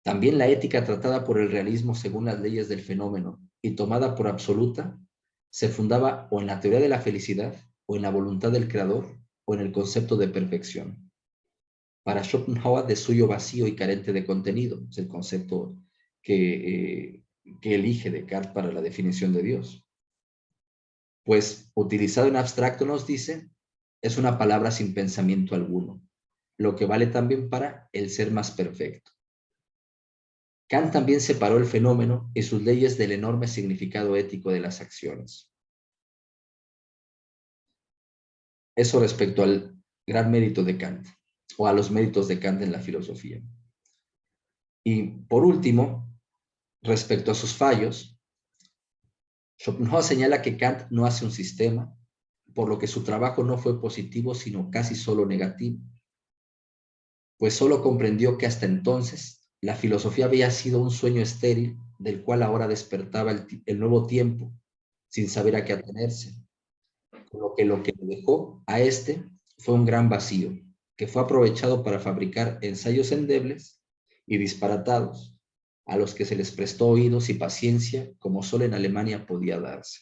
También la ética tratada por el realismo según las leyes del fenómeno y tomada por absoluta, se fundaba o en la teoría de la felicidad, o en la voluntad del creador, o en el concepto de perfección. Para Schopenhauer, de suyo vacío y carente de contenido, es el concepto que elige Descartes para la definición de Dios. Pues, utilizado en abstracto, nos dice, es una palabra sin pensamiento alguno, lo que vale también para el ser más perfecto. Kant también separó el fenómeno y sus leyes del enorme significado ético de las acciones. Eso respecto al gran mérito de Kant, o a los méritos de Kant en la filosofía. Y por último, respecto a sus fallos, Schopenhauer señala que Kant no hace un sistema, por lo que su trabajo no fue positivo, sino casi solo negativo, pues solo comprendió que hasta entonces la filosofía había sido un sueño estéril del cual ahora despertaba el nuevo tiempo, sin saber a qué atenerse, con lo que le dejó a este fue un gran vacío, que fue aprovechado para fabricar ensayos endebles y disparatados, a los que se les prestó oídos y paciencia como solo en Alemania podía darse.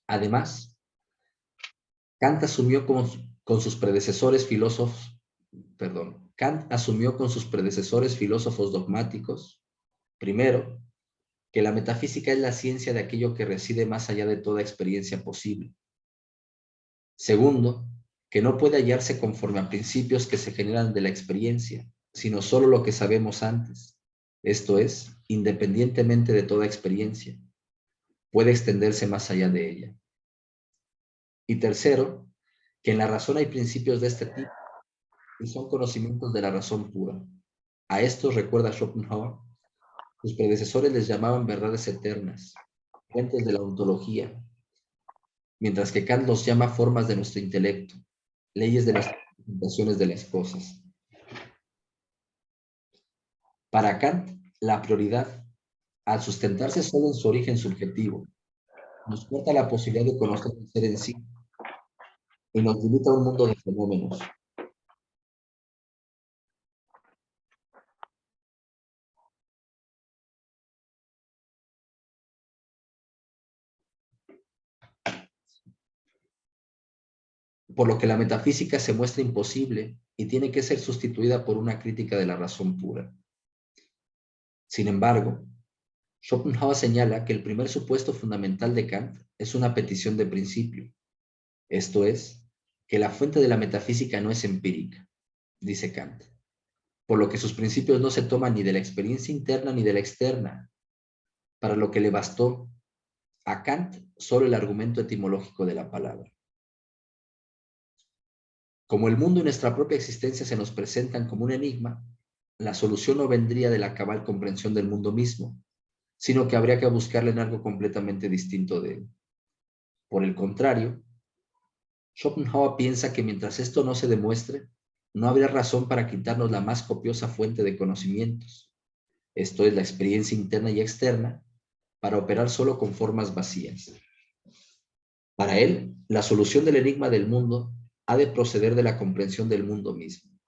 Además, Kant asumió con sus predecesores filósofos, Kant asumió con sus predecesores filósofos dogmáticos, primero, que la metafísica es la ciencia de aquello que reside más allá de toda experiencia posible. Segundo, que no puede hallarse conforme a principios que se generan de la experiencia, sino solo lo que sabemos antes, esto es, independientemente de toda experiencia, puede extenderse más allá de ella. Y tercero, que en la razón hay principios de este tipo, y son conocimientos de la razón pura. A estos, recuerda Schopenhauer, sus predecesores les llamaban verdades eternas, fuentes de la ontología, mientras que Kant los llama formas de nuestro intelecto, leyes de las representaciones de las cosas. Para Kant, la prioridad, al sustentarse solo en su origen subjetivo, nos corta la posibilidad de conocer el ser en sí y nos limita a un mundo de fenómenos. Por lo que la metafísica se muestra imposible y tiene que ser sustituida por una crítica de la razón pura. Sin embargo, Schopenhauer señala que el primer supuesto fundamental de Kant es una petición de principio, esto es, que la fuente de la metafísica no es empírica, dice Kant, por lo que sus principios no se toman ni de la experiencia interna ni de la externa, para lo que le bastó a Kant solo el argumento etimológico de la palabra. Como el mundo y nuestra propia existencia se nos presentan como un enigma, la solución no vendría de la cabal comprensión del mundo mismo, sino que habría que buscarle en algo completamente distinto de él. Por el contrario, Schopenhauer piensa que mientras esto no se demuestre, no habría razón para quitarnos la más copiosa fuente de conocimientos, esto es la experiencia interna y externa, para operar solo con formas vacías. Para él, la solución del enigma del mundo ha de proceder de la comprensión del mundo mismo.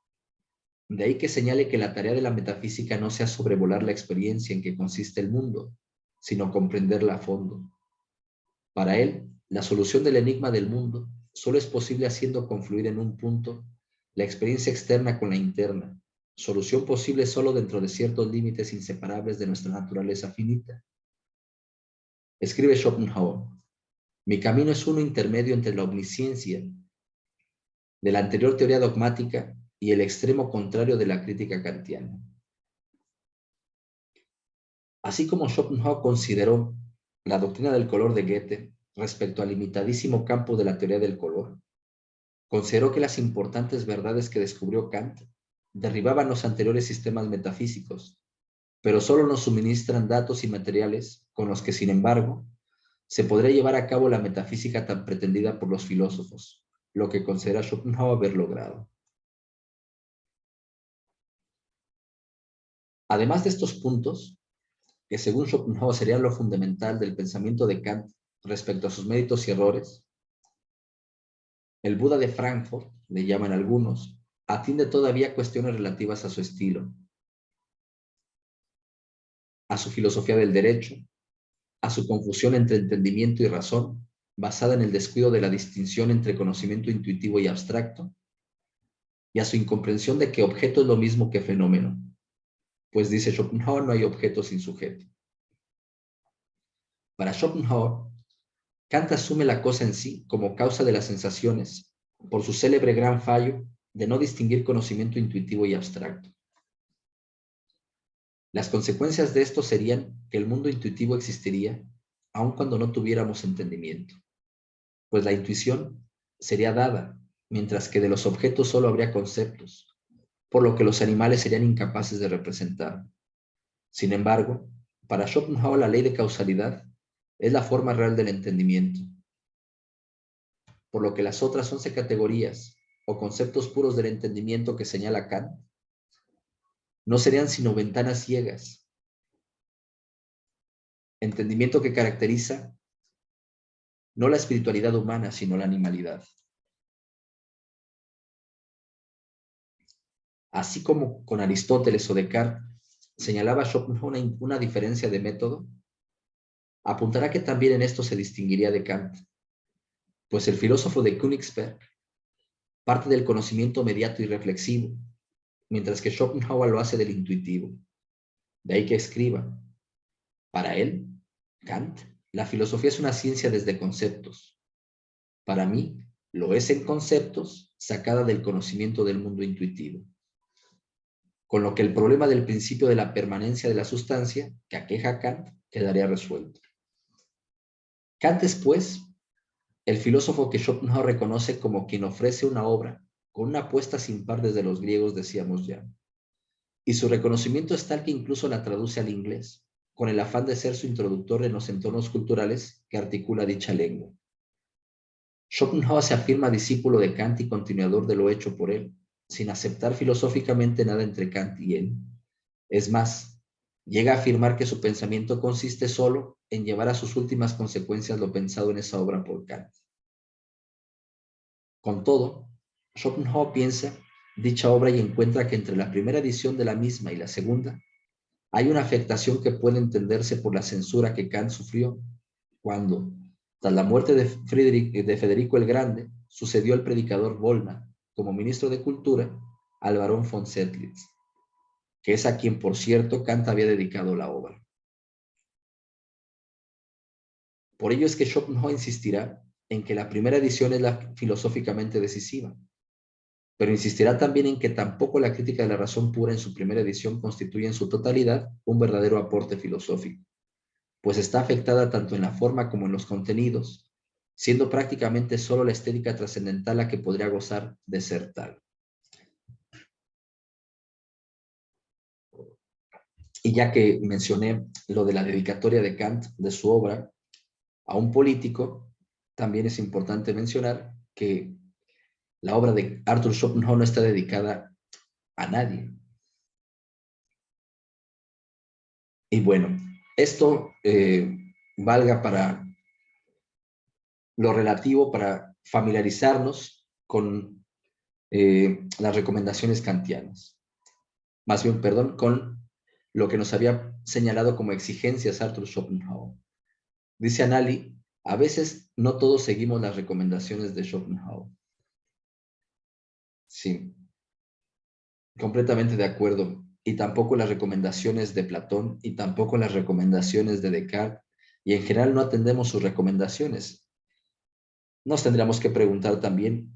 De ahí que señale que la tarea de la metafísica no sea sobrevolar la experiencia en que consiste el mundo, sino comprenderla a fondo. Para él, la solución del enigma del mundo solo es posible haciendo confluir en un punto la experiencia externa con la interna, solución posible solo dentro de ciertos límites inseparables de nuestra naturaleza finita. Escribe Schopenhauer: mi camino es uno intermedio entre la omnisciencia de la anterior teoría dogmática y el extremo contrario de la crítica kantiana. Así como Schopenhauer consideró la doctrina del color de Goethe respecto al limitadísimo campo de la teoría del color, consideró que las importantes verdades que descubrió Kant derribaban los anteriores sistemas metafísicos, pero solo nos suministran datos y materiales con los que, sin embargo, se podría llevar a cabo la metafísica tan pretendida por los filósofos, lo que considera Schopenhauer haber logrado. Además de estos puntos, que según Schopenhauer serían lo fundamental del pensamiento de Kant respecto a sus méritos y errores, el Buda de Frankfurt, le llaman algunos, atiende todavía a cuestiones relativas a su estilo, a su filosofía del derecho, a su confusión entre entendimiento y razón, basada en el descuido de la distinción entre conocimiento intuitivo y abstracto, y a su incomprensión de que objeto es lo mismo que fenómeno, pues dice Schopenhauer, no hay objeto sin sujeto. Para Schopenhauer, Kant asume la cosa en sí como causa de las sensaciones, por su célebre gran fallo de no distinguir conocimiento intuitivo y abstracto. Las consecuencias de esto serían que el mundo intuitivo existiría aun cuando no tuviéramos entendimiento, pues la intuición sería dada, mientras que de los objetos solo habría conceptos, por lo que los animales serían incapaces de representar. Sin embargo, para Schopenhauer la ley de causalidad es la forma real del entendimiento, por lo que las otras 11 categorías o conceptos puros del entendimiento que señala Kant no serían sino ventanas ciegas, entendimiento que caracteriza no la espiritualidad humana, sino la animalidad. Así como con Aristóteles o Descartes señalaba Schopenhauer una diferencia de método, apuntará que también en esto se distinguiría de Kant, pues el filósofo de Königsberg parte del conocimiento mediato y reflexivo, mientras que Schopenhauer lo hace del intuitivo. De ahí que escriba: para él, Kant, la filosofía es una ciencia desde conceptos. Para mí, lo es en conceptos sacada del conocimiento del mundo intuitivo. Con lo que el problema del principio de la permanencia de la sustancia, que aqueja a Kant, quedaría resuelto. Kant es, pues, el filósofo que Schopenhauer reconoce como quien ofrece una obra con una apuesta sin par desde los griegos, decíamos ya. Y su reconocimiento es tal que incluso la traduce al inglés, con el afán de ser su introductor en los entornos culturales que articula dicha lengua. Schopenhauer se afirma discípulo de Kant y continuador de lo hecho por él, sin aceptar filosóficamente nada entre Kant y él. Es más, llega a afirmar que su pensamiento consiste solo en llevar a sus últimas consecuencias lo pensado en esa obra por Kant. Con todo, Schopenhauer piensa dicha obra y encuentra que entre la primera edición de la misma y la segunda hay una afectación que puede entenderse por la censura que Kant sufrió cuando, tras la muerte de Federico el Grande, sucedió al predicador Bollmann como ministro de Cultura al barón von Setlitz, que es a quien, por cierto, Kant había dedicado la obra. Por ello es que Schopenhauer insistirá en que la primera edición es la filosóficamente decisiva, pero insistirá también en que tampoco la crítica de la razón pura en su primera edición constituye en su totalidad un verdadero aporte filosófico, pues está afectada tanto en la forma como en los contenidos, siendo prácticamente solo la estética trascendental la que podría gozar de ser tal. Y ya que mencioné lo de la dedicatoria de Kant de su obra a un político, también es importante mencionar que la obra de Arthur Schopenhauer no está dedicada a nadie. Y bueno, esto valga para lo relativo, para familiarizarnos con las recomendaciones kantianas. Más bien, perdón, con lo que nos había señalado como exigencias Arthur Schopenhauer. Dice Anali, a veces no todos seguimos las recomendaciones de Schopenhauer. Sí, completamente de acuerdo. Y tampoco las recomendaciones de Platón y tampoco las recomendaciones de Descartes. Y en general no atendemos sus recomendaciones. Nos tendríamos que preguntar también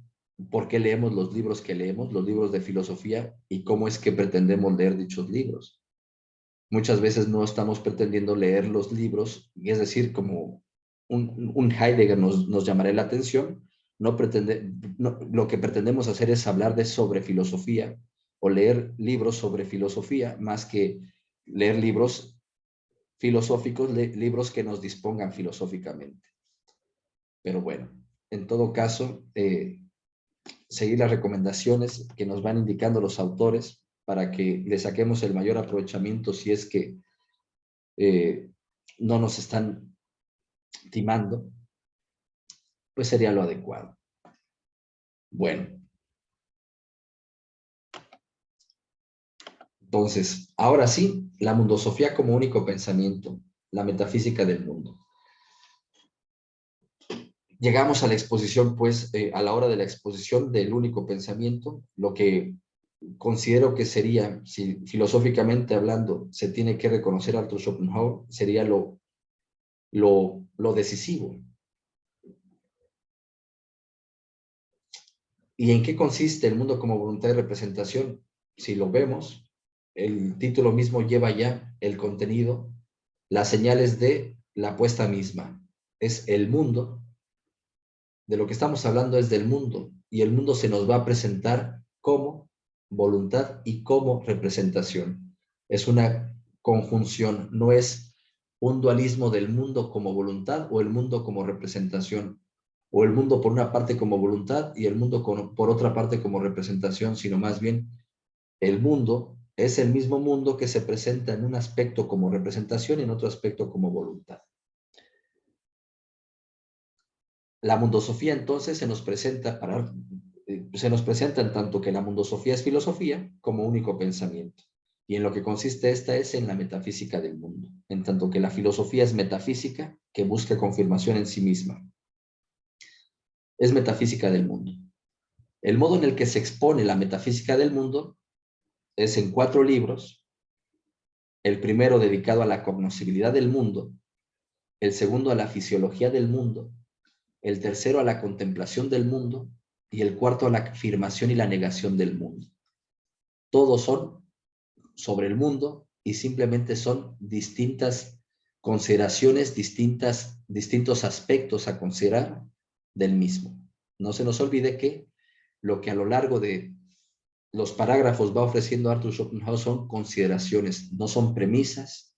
por qué leemos los libros que leemos, los libros de filosofía, y cómo es que pretendemos leer dichos libros. Muchas veces no estamos pretendiendo leer los libros, es decir, como un Heidegger nos llamará la atención, lo que pretendemos hacer es hablar de sobre filosofía o leer libros sobre filosofía más que leer libros filosóficos, libros que nos dispongan filosóficamente. Pero bueno, en todo caso, seguir las recomendaciones que nos van indicando los autores para que le saquemos el mayor aprovechamiento si es que no nos están timando, pues sería lo adecuado. Bueno, entonces, ahora sí, la mundosofía como único pensamiento, la metafísica del mundo. Llegamos a la exposición, pues, a la hora de la exposición del único pensamiento, lo que considero que sería, si filosóficamente hablando se tiene que reconocer a Arthur Schopenhauer, sería lo decisivo. ¿Y en qué consiste el mundo como voluntad y representación? Si lo vemos, el título mismo lleva ya el contenido, las señales de la apuesta misma. Es el mundo, de lo que estamos hablando es del mundo, y el mundo se nos va a presentar como voluntad y como representación. Es una conjunción, no es un dualismo del mundo como voluntad o el mundo como representación, o el mundo por una parte como voluntad y el mundo por otra parte como representación, sino más bien el mundo es el mismo mundo que se presenta en un aspecto como representación y en otro aspecto como voluntad. La mundosofía entonces se nos presenta en tanto que la mundosofía es filosofía como único pensamiento. Y en lo que consiste esta es en la metafísica del mundo, en tanto que la filosofía es metafísica que busca confirmación en sí misma. Es metafísica del mundo. El modo en el que se expone la metafísica del mundo es en 4 libros, el primero dedicado a la cognoscibilidad del mundo, el segundo a la fisiología del mundo, el tercero a la contemplación del mundo y el cuarto a la afirmación y la negación del mundo. Todos son sobre el mundo y simplemente son distintas consideraciones, distintos aspectos a considerar del mismo. No se nos olvide que lo que a lo largo de los parágrafos va ofreciendo Arthur Schopenhauer son consideraciones, no son premisas,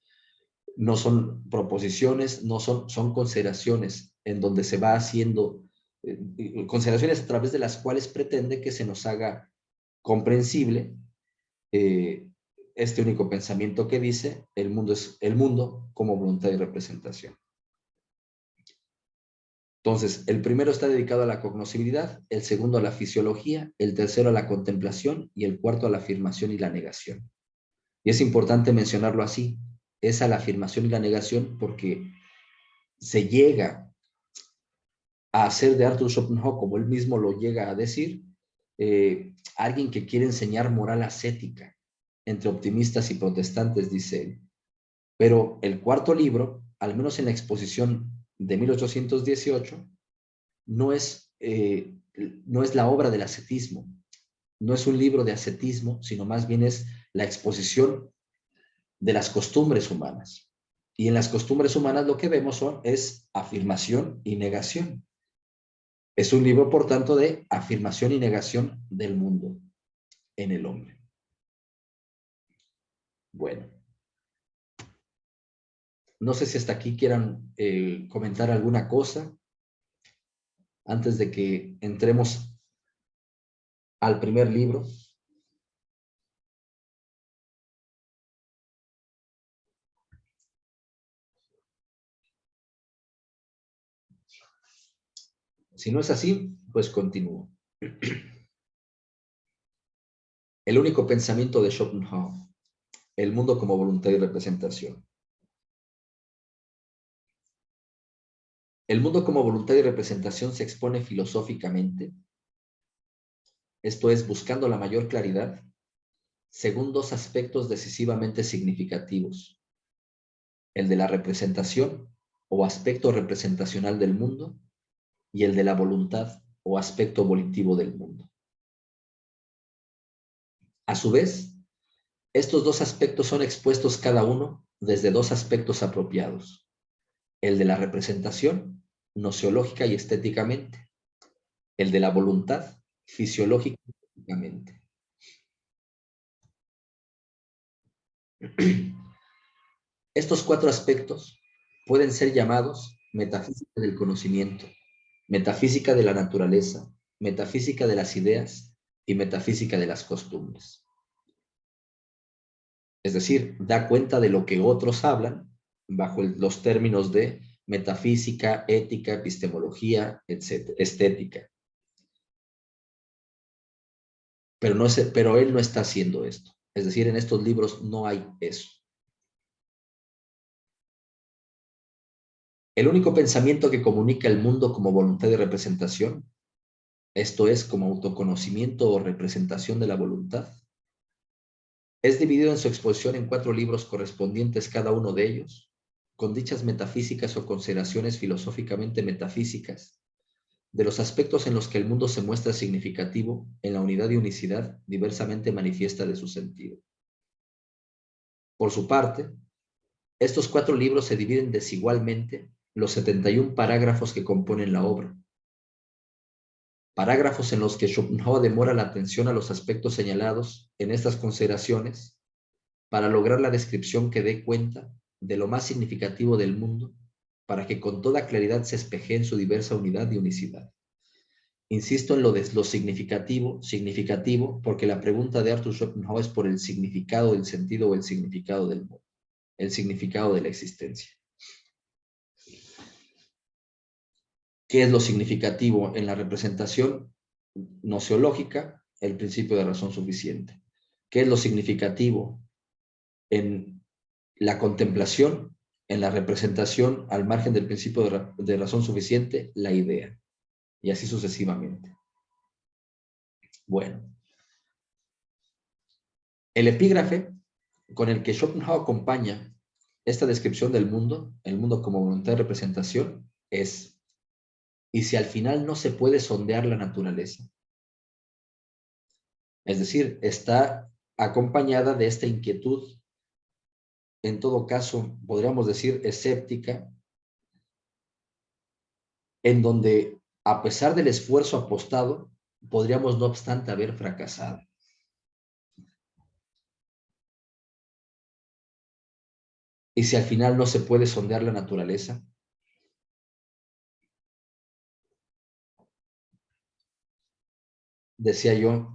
no son proposiciones, son consideraciones en donde se va haciendo consideraciones a través de las cuales pretende que se nos haga comprensible este único pensamiento que dice el mundo es el mundo como voluntad y representación. Entonces, el primero está dedicado a la cognoscibilidad, el segundo a la fisiología, el tercero a la contemplación y el cuarto a la afirmación y la negación. Y es importante mencionarlo así, es a la afirmación y la negación porque se llega a hacer de Arthur Schopenhauer, como él mismo lo llega a decir, alguien que quiere enseñar moral ascética entre optimistas y protestantes, dice él. Pero el cuarto libro, al menos en la exposición de 1818, no es, no es la obra del ascetismo, no es un libro de ascetismo, sino más bien es la exposición de las costumbres humanas. Y en las costumbres humanas lo que vemos es afirmación y negación. Es un libro, por tanto, de afirmación y negación del mundo en el hombre. Bueno, no sé si hasta aquí quieran comentar alguna cosa antes de que entremos al primer libro. Si no es así, pues continúo. El único pensamiento de Schopenhauer, el mundo como voluntad y representación. El mundo como voluntad y representación se expone filosóficamente, esto es, buscando la mayor claridad, según dos aspectos decisivamente significativos: el de la representación o aspecto representacional del mundo y el de la voluntad o aspecto volitivo del mundo. A su vez, estos dos aspectos son expuestos cada uno desde dos aspectos apropiados: el de la representación, nociológica y estéticamente; el de la voluntad, fisiológica y estéticamente. Estos cuatro aspectos pueden ser llamados metafísica del conocimiento, metafísica de la naturaleza, metafísica de las ideas y metafísica de las costumbres. Es decir, da cuenta de lo que otros hablan bajo los términos de metafísica, ética, epistemología, etc., estética. Pero él no está haciendo esto. Es decir, en estos libros no hay eso. El único pensamiento que comunica el mundo como voluntad de representación, esto es, como autoconocimiento o representación de la voluntad, es dividido en su exposición en 4 libros correspondientes cada uno de ellos, con dichas metafísicas o consideraciones filosóficamente metafísicas, de los aspectos en los que el mundo se muestra significativo en la unidad y unicidad diversamente manifiesta de su sentido. Por su parte, estos 4 libros se dividen desigualmente los 71 parágrafos que componen la obra. Parágrafos en los que Schopenhauer demora la atención a los aspectos señalados en estas consideraciones para lograr la descripción que dé cuenta de lo más significativo del mundo, para que con toda claridad se espeje en su diversa unidad y unicidad. Insisto en lo de lo significativo, porque la pregunta de Arthur Schopenhauer es por el significado del sentido o el significado del mundo, el significado de la existencia. ¿Qué es lo significativo en la representación nociológica? El principio de razón suficiente. ¿Qué es lo significativo en la contemplación, en la representación al margen del principio de razón suficiente? La idea. Y así sucesivamente. Bueno. El epígrafe con el que Schopenhauer acompaña esta descripción del mundo, el mundo como voluntad de representación, es: ¿y si al final no se puede sondear la naturaleza? Es decir, está acompañada de esta inquietud, en todo caso, podríamos decir escéptica, en donde, a pesar del esfuerzo apostado, podríamos no obstante haber fracasado. ¿Y si al final no se puede sondear la naturaleza? Decía yo,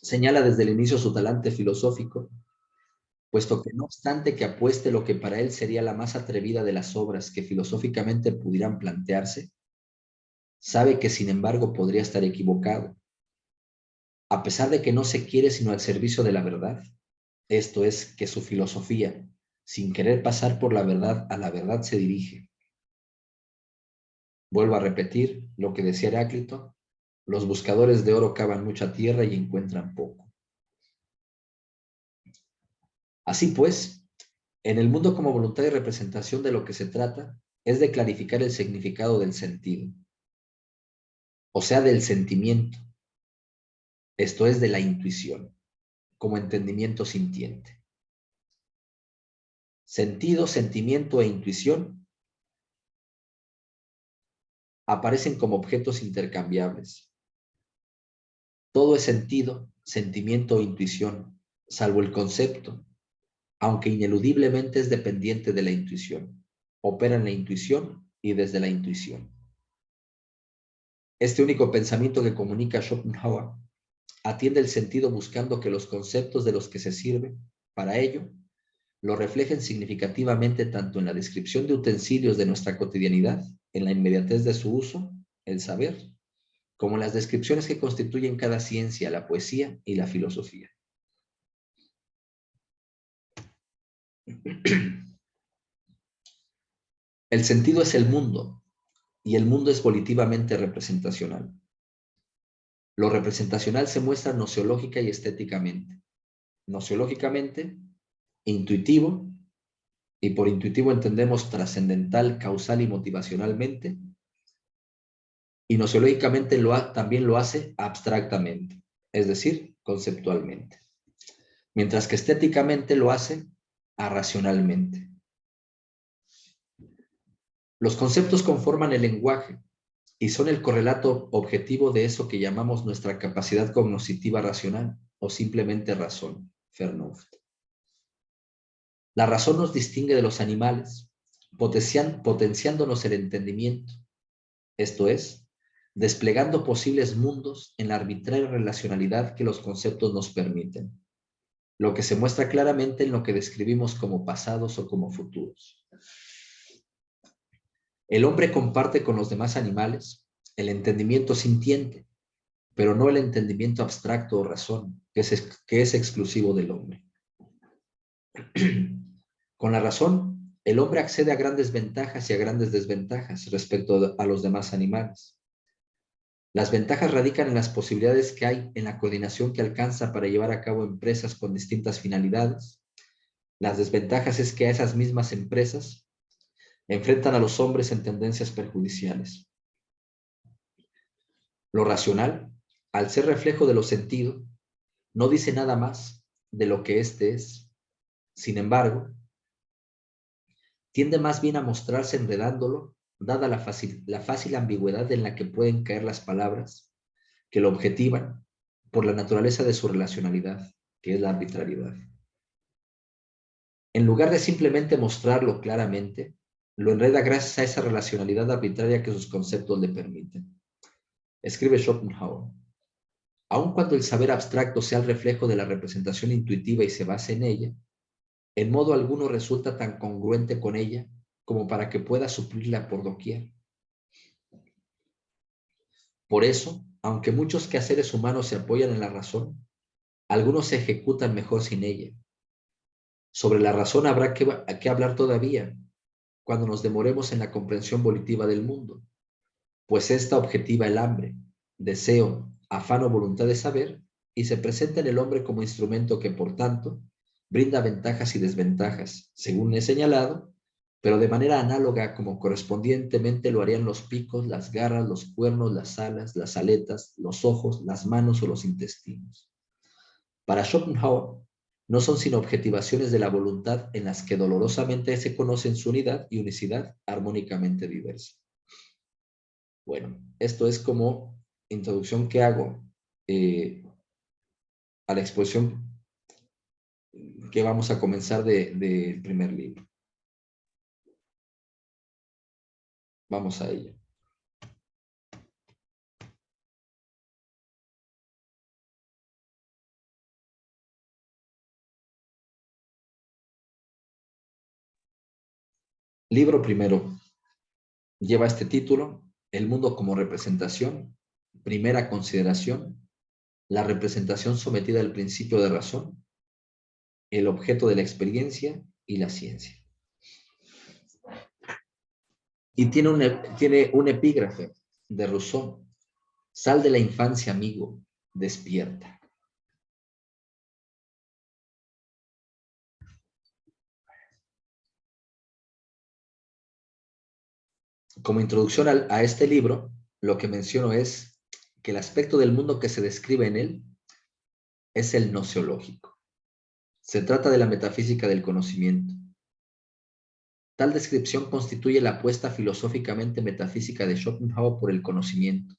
señala desde el inicio su talante filosófico, puesto que no obstante que apueste lo que para él sería la más atrevida de las obras que filosóficamente pudieran plantearse, sabe que sin embargo podría estar equivocado, a pesar de que no se quiere sino al servicio de la verdad. Esto es, que su filosofía, sin querer pasar por la verdad, a la verdad se dirige. Vuelvo a repetir lo que decía Heráclito: los buscadores de oro cavan mucha tierra y encuentran poco. Así pues, en el mundo como voluntad y representación, de lo que se trata es de clarificar el significado del sentido, o sea, del sentimiento, esto es de la intuición, como entendimiento sintiente. Sentido, sentimiento e intuición aparecen como objetos intercambiables. Todo es sentido, sentimiento o intuición, salvo el concepto, aunque ineludiblemente es dependiente de la intuición. Opera en la intuición y desde la intuición. Este único pensamiento que comunica Schopenhauer atiende el sentido buscando que los conceptos de los que se sirve para ello lo reflejen significativamente tanto en la descripción de utensilios de nuestra cotidianidad, en la inmediatez de su uso, el saber, como en las descripciones que constituyen cada ciencia, la poesía y la filosofía. El sentido es el mundo, y el mundo es volitivamente representacional. Lo representacional se muestra nociológica y estéticamente. Nociológicamente, intuitivo, y por intuitivo entendemos trascendental, causal y motivacionalmente, y nociológicamente también lo hace abstractamente, es decir, conceptualmente, mientras que estéticamente lo hace arracionalmente. Los conceptos conforman el lenguaje y son el correlato objetivo de eso que llamamos nuestra capacidad cognoscitiva racional o simplemente razón, Vernunft. La razón nos distingue de los animales, potenciándonos el entendimiento, esto es, desplegando posibles mundos en la arbitraria relacionalidad que los conceptos nos permiten, lo que se muestra claramente en lo que describimos como pasados o como futuros. El hombre comparte con los demás animales el entendimiento sintiente, pero no el entendimiento abstracto o razón, que es exclusivo del hombre. Con la razón, el hombre accede a grandes ventajas y a grandes desventajas respecto a los demás animales. Las ventajas radican en las posibilidades que hay en la coordinación que alcanza para llevar a cabo empresas con distintas finalidades. Las desventajas es que a esas mismas empresas enfrentan a los hombres en tendencias perjudiciales. Lo racional, al ser reflejo de lo sentido, no dice nada más de lo que éste es. Sin embargo, tiende más bien a mostrarse enredándolo, dada la fácil ambigüedad en la que pueden caer las palabras, que lo objetivan por la naturaleza de su relacionalidad, que es la arbitrariedad. En lugar de simplemente mostrarlo claramente, lo enreda gracias a esa relacionalidad arbitraria que sus conceptos le permiten. Escribe Schopenhauer. Aun cuando el saber abstracto sea el reflejo de la representación intuitiva y se base en ella, en modo alguno resulta tan congruente con ella como para que pueda suplirla por doquier. Por eso, aunque muchos quehaceres humanos se apoyan en la razón, algunos se ejecutan mejor sin ella. Sobre la razón habrá que hablar todavía, cuando nos demoremos en la comprensión volitiva del mundo, pues esta objetiva el hambre, deseo, afán o voluntad de saber, y se presenta en el hombre como instrumento que, por tanto, brinda ventajas y desventajas, según he señalado, pero de manera análoga como correspondientemente lo harían los picos, las garras, los cuernos, las alas, las aletas, los ojos, las manos o los intestinos. Para Schopenhauer, no son sino objetivaciones de la voluntad en las que dolorosamente se conocen su unidad y unicidad armónicamente diversa. Bueno, esto es como introducción que hago a la exposición que vamos a comenzar del primer libro. Vamos a ello. Libro primero lleva este título, El mundo como representación, primera consideración, la representación sometida al principio de razón, el objeto de la experiencia y la ciencia. Y tiene un epígrafe de Rousseau. Sal de la infancia, amigo, despierta. Como introducción a este libro, lo que menciono es que el aspecto del mundo que se describe en él es el gnoseológico. Se trata de la metafísica del conocimiento. Tal descripción constituye la apuesta filosóficamente metafísica de Schopenhauer por el conocimiento,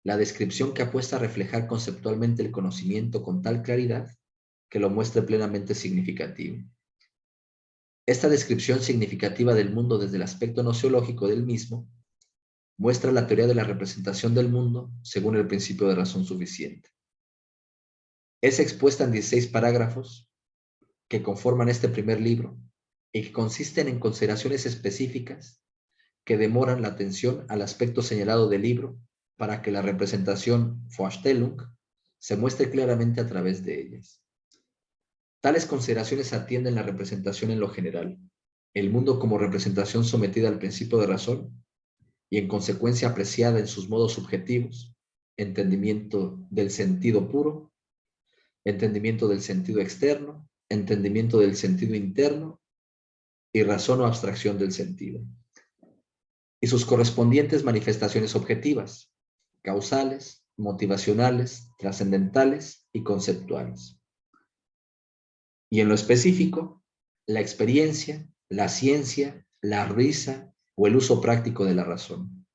la descripción que apuesta a reflejar conceptualmente el conocimiento con tal claridad que lo muestre plenamente significativo. Esta descripción significativa del mundo desde el aspecto gnoseológico del mismo muestra la teoría de la representación del mundo según el principio de razón suficiente. Es expuesta en 16 parágrafos que conforman este primer libro y que consisten en consideraciones específicas que demoran la atención al aspecto señalado del libro para que la representación Vorstellung se muestre claramente a través de ellas. Tales consideraciones atienden la representación en lo general, el mundo como representación sometida al principio de razón y en consecuencia apreciada en sus modos subjetivos, entendimiento del sentido puro, entendimiento del sentido externo, entendimiento del sentido interno y razón o abstracción del sentido, y sus correspondientes manifestaciones objetivas, causales, motivacionales, trascendentales y conceptuales. Y en lo específico, la experiencia, la ciencia, la risa o el uso práctico de la razón.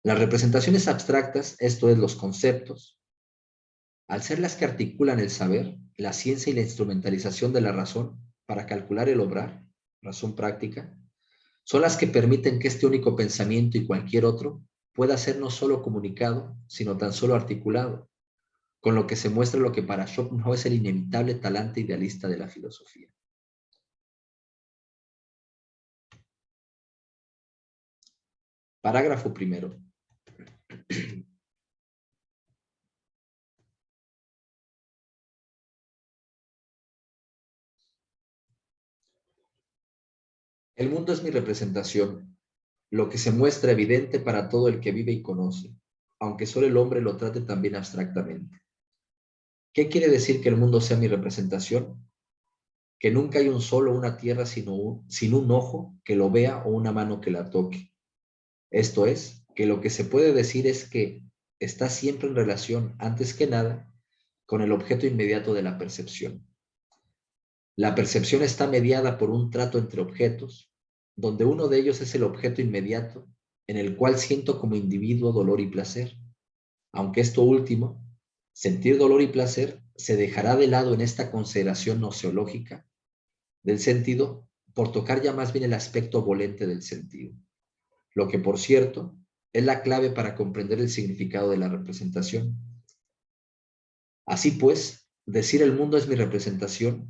Las representaciones abstractas, esto es, los conceptos, al ser las que articulan el saber, la ciencia y la instrumentalización de la razón para calcular el obrar, razón práctica, son las que permiten que este único pensamiento y cualquier otro pueda ser no solo comunicado, sino tan solo articulado, con lo que se muestra lo que para Schopenhauer es el inevitable talante idealista de la filosofía. Parágrafo primero. El mundo es mi representación, lo que se muestra evidente para todo el que vive y conoce, aunque solo el hombre lo trate también abstractamente. ¿Qué quiere decir que el mundo sea mi representación? Que nunca hay un sol o una tierra sin un ojo que lo vea o una mano que la toque. Esto es, que lo que se puede decir es que está siempre en relación, antes que nada, con el objeto inmediato de la percepción. La percepción está mediada por un trato entre objetos, donde uno de ellos es el objeto inmediato, en el cual siento como individuo dolor y placer, aunque esto último, sentir dolor y placer, se dejará de lado en esta consideración noseológica del sentido por tocar ya más bien el aspecto volente del sentido, lo que por cierto es la clave para comprender el significado de la representación. Así pues, decir el mundo es mi representación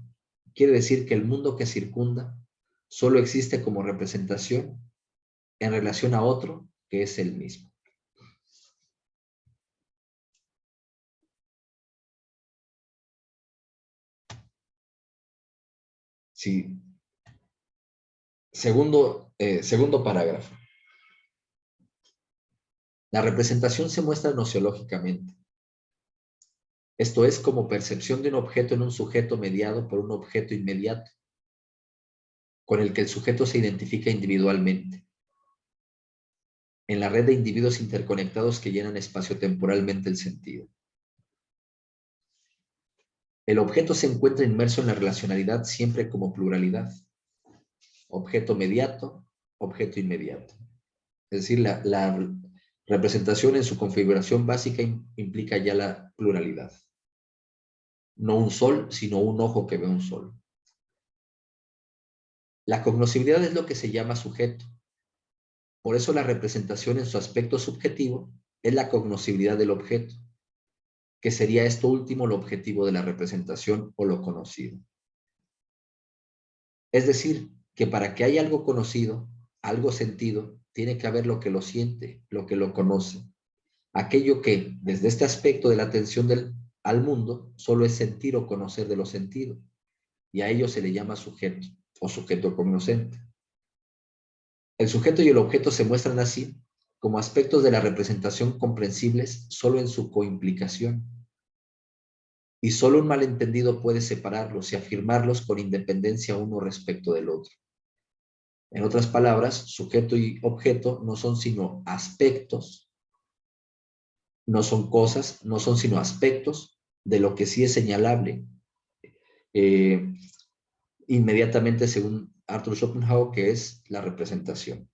quiere decir que el mundo que circunda solo existe como representación en relación a otro que es el mismo. Sí. Segundo parágrafo. La representación se muestra nociológicamente. Esto es como percepción de un objeto en un sujeto mediado por un objeto inmediato, con el que el sujeto se identifica individualmente, en la red de individuos interconectados que llenan espacio-temporalmente el sentido. El objeto se encuentra inmerso en la relacionalidad siempre como pluralidad. Objeto mediato, objeto inmediato. Es decir, la representación en su configuración básica implica ya la pluralidad. No un sol, sino un ojo que ve un sol. La cognoscibilidad es lo que se llama sujeto. Por eso la representación en su aspecto subjetivo es la cognoscibilidad del objeto, que sería esto último lo objetivo de la representación o lo conocido. Es decir, que para que haya algo conocido, algo sentido, tiene que haber lo que lo siente, lo que lo conoce. Aquello que, desde este aspecto de la atención al mundo, solo es sentir o conocer de lo sentido, y a ello se le llama sujeto o sujeto cognoscente. El sujeto y el objeto se muestran así como aspectos de la representación comprensibles solo en su coimplicación, y solo un malentendido puede separarlos y afirmarlos con independencia uno respecto del otro. En otras palabras, sujeto y objeto no son sino aspectos, no son cosas, no son sino aspectos de lo que sí es señalable eh, inmediatamente según Arthur Schopenhauer, que es la representación.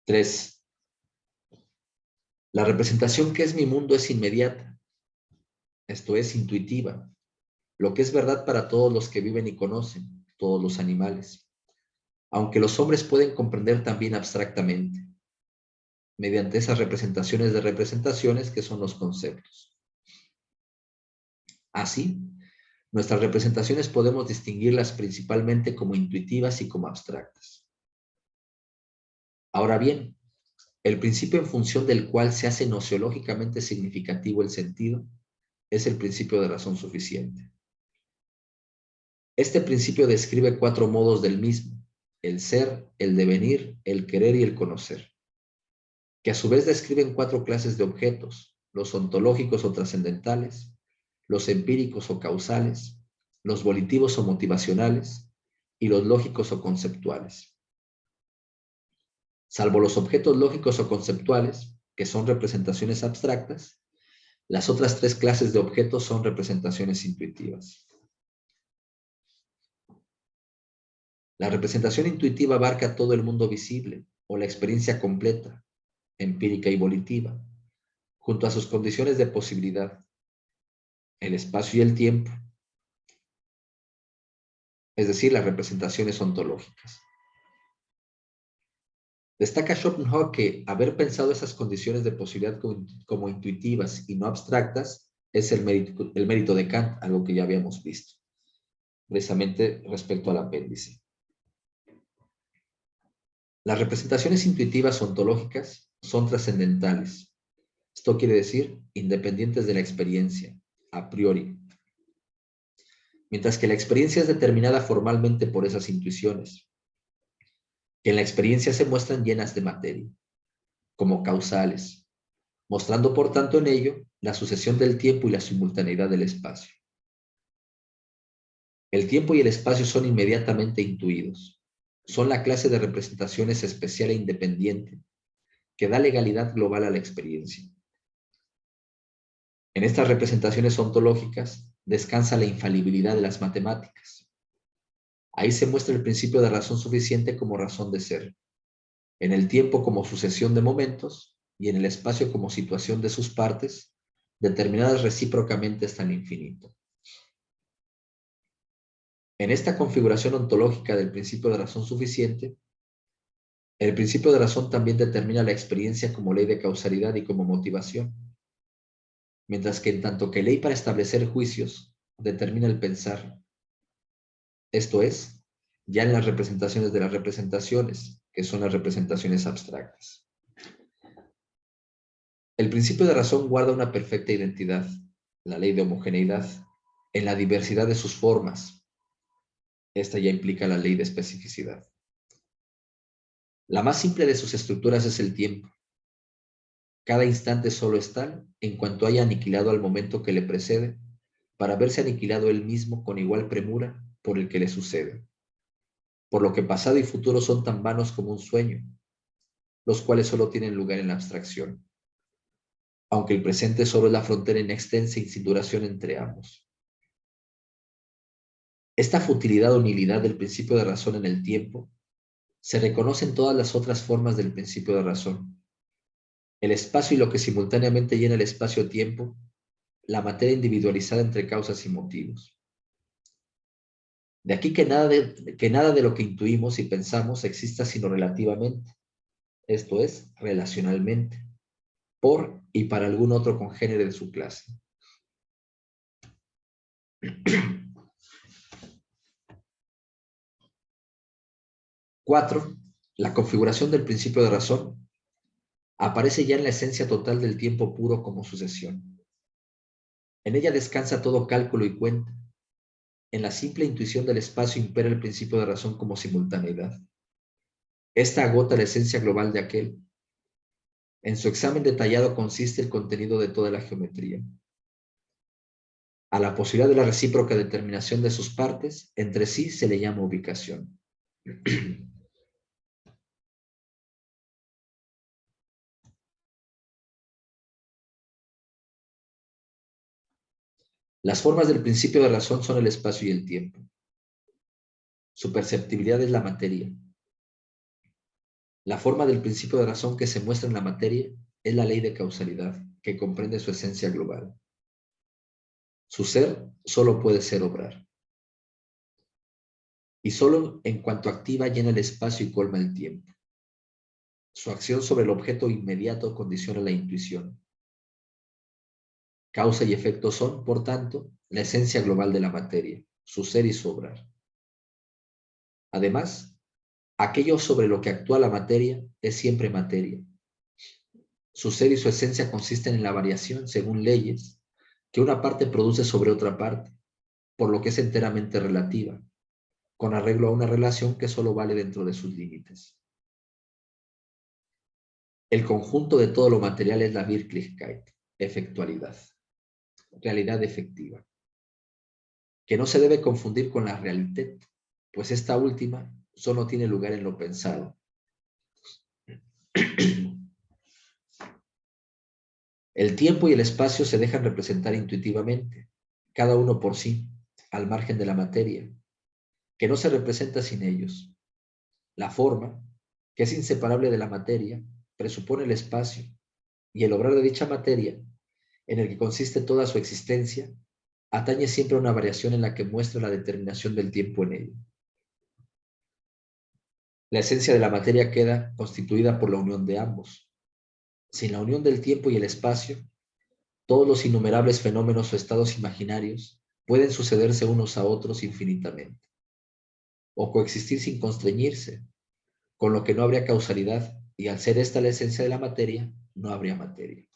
3. La representación que es mi mundo es inmediata, esto es intuitiva, lo que es verdad para todos los que viven y conocen, todos los animales, aunque los hombres pueden comprender también abstractamente, mediante esas representaciones de representaciones que son los conceptos. Así, nuestras representaciones podemos distinguirlas principalmente como intuitivas y como abstractas. Ahora bien, el principio en función del cual se hace nociológicamente significativo el sentido es el principio de razón suficiente. Este principio describe 4 modos del mismo: el ser, el devenir, el querer y el conocer, que a su vez describen 4 clases de objetos: los ontológicos o trascendentales, los empíricos o causales, los volitivos o motivacionales y los lógicos o conceptuales. Salvo los objetos lógicos o conceptuales, que son representaciones abstractas, las otras 3 clases de objetos son representaciones intuitivas. La representación intuitiva abarca todo el mundo visible o la experiencia completa, empírica y volitiva, junto a sus condiciones de posibilidad, el espacio y el tiempo, es decir, las representaciones ontológicas. Destaca Schopenhauer que haber pensado esas condiciones de posibilidad como intuitivas y no abstractas es el mérito de Kant, algo que ya habíamos visto, precisamente respecto al apéndice. Las representaciones intuitivas ontológicas son trascendentales. Esto quiere decir independientes de la experiencia, a priori. Mientras que la experiencia es determinada formalmente por esas intuiciones, que en la experiencia se muestran llenas de materia, como causales, mostrando por tanto en ello la sucesión del tiempo y la simultaneidad del espacio. El tiempo y el espacio son inmediatamente intuidos. Son la clase de representaciones especial e independiente que da legalidad global a la experiencia. En estas representaciones ontológicas descansa la infalibilidad de las matemáticas. Ahí se muestra el principio de razón suficiente como razón de ser, en el tiempo como sucesión de momentos y en el espacio como situación de sus partes, determinadas recíprocamente hasta el infinito. En esta configuración ontológica del principio de razón suficiente, el principio de razón también determina la experiencia como ley de causalidad y como motivación, mientras que en tanto que ley para establecer juicios, determina el pensar, esto es, ya en las representaciones de las representaciones, que son las representaciones abstractas. El principio de razón guarda una perfecta identidad, la ley de homogeneidad, en la diversidad de sus formas. Esta ya implica la ley de especificidad. La más simple de sus estructuras es el tiempo. Cada instante solo es tal en cuanto haya aniquilado al momento que le precede, para verse aniquilado él mismo con igual premura por el que le sucede. Por lo que pasado y futuro son tan vanos como un sueño, los cuales solo tienen lugar en la abstracción, aunque el presente solo es la frontera inextensa y sin duración entre ambos. Esta futilidad o nilidad del principio de razón en el tiempo se reconoce en todas las otras formas del principio de razón. El espacio y lo que simultáneamente llena el espacio-tiempo, la materia individualizada entre causas y motivos. De aquí que nada de lo que intuimos y pensamos exista sino relativamente, esto es, relacionalmente, por y para algún otro congénere de su clase. 4. La configuración del principio de razón aparece ya en la esencia total del tiempo puro como sucesión. En ella descansa todo cálculo y cuenta. En la simple intuición del espacio impera el principio de razón como simultaneidad. Esta agota la esencia global de aquel. En su examen detallado consiste el contenido de toda la geometría. A la posibilidad de la recíproca determinación de sus partes, entre sí se le llama ubicación. Las formas del principio de razón son el espacio y el tiempo. Su perceptibilidad es la materia. La forma del principio de razón que se muestra en la materia es la ley de causalidad, que comprende su esencia global. Su ser solo puede ser obrar. Y solo en cuanto activa llena el espacio y colma el tiempo. Su acción sobre el objeto inmediato condiciona la intuición. Causa y efecto son, por tanto, la esencia global de la materia, su ser y su obrar. Además, aquello sobre lo que actúa la materia es siempre materia. Su ser y su esencia consisten en la variación según leyes que una parte produce sobre otra parte, por lo que es enteramente relativa, con arreglo a una relación que solo vale dentro de sus límites. El conjunto de todo lo material es la Wirklichkeit, efectualidad, realidad efectiva, que no se debe confundir con la Realität, pues esta última solo tiene lugar en lo pensado. El tiempo y el espacio se dejan representar intuitivamente, cada uno por sí, al margen de la materia, que no se representa sin ellos. La forma, que es inseparable de la materia, presupone el espacio, y el obrar de dicha materia, en el que consiste toda su existencia, atañe siempre a una variación en la que muestra la determinación del tiempo en ello. La esencia de la materia queda constituida por la unión de ambos. Sin la unión del tiempo y el espacio, todos los innumerables fenómenos o estados imaginarios pueden sucederse unos a otros infinitamente, o coexistir sin constreñirse, con lo que no habría causalidad, y al ser esta la esencia de la materia, no habría materia.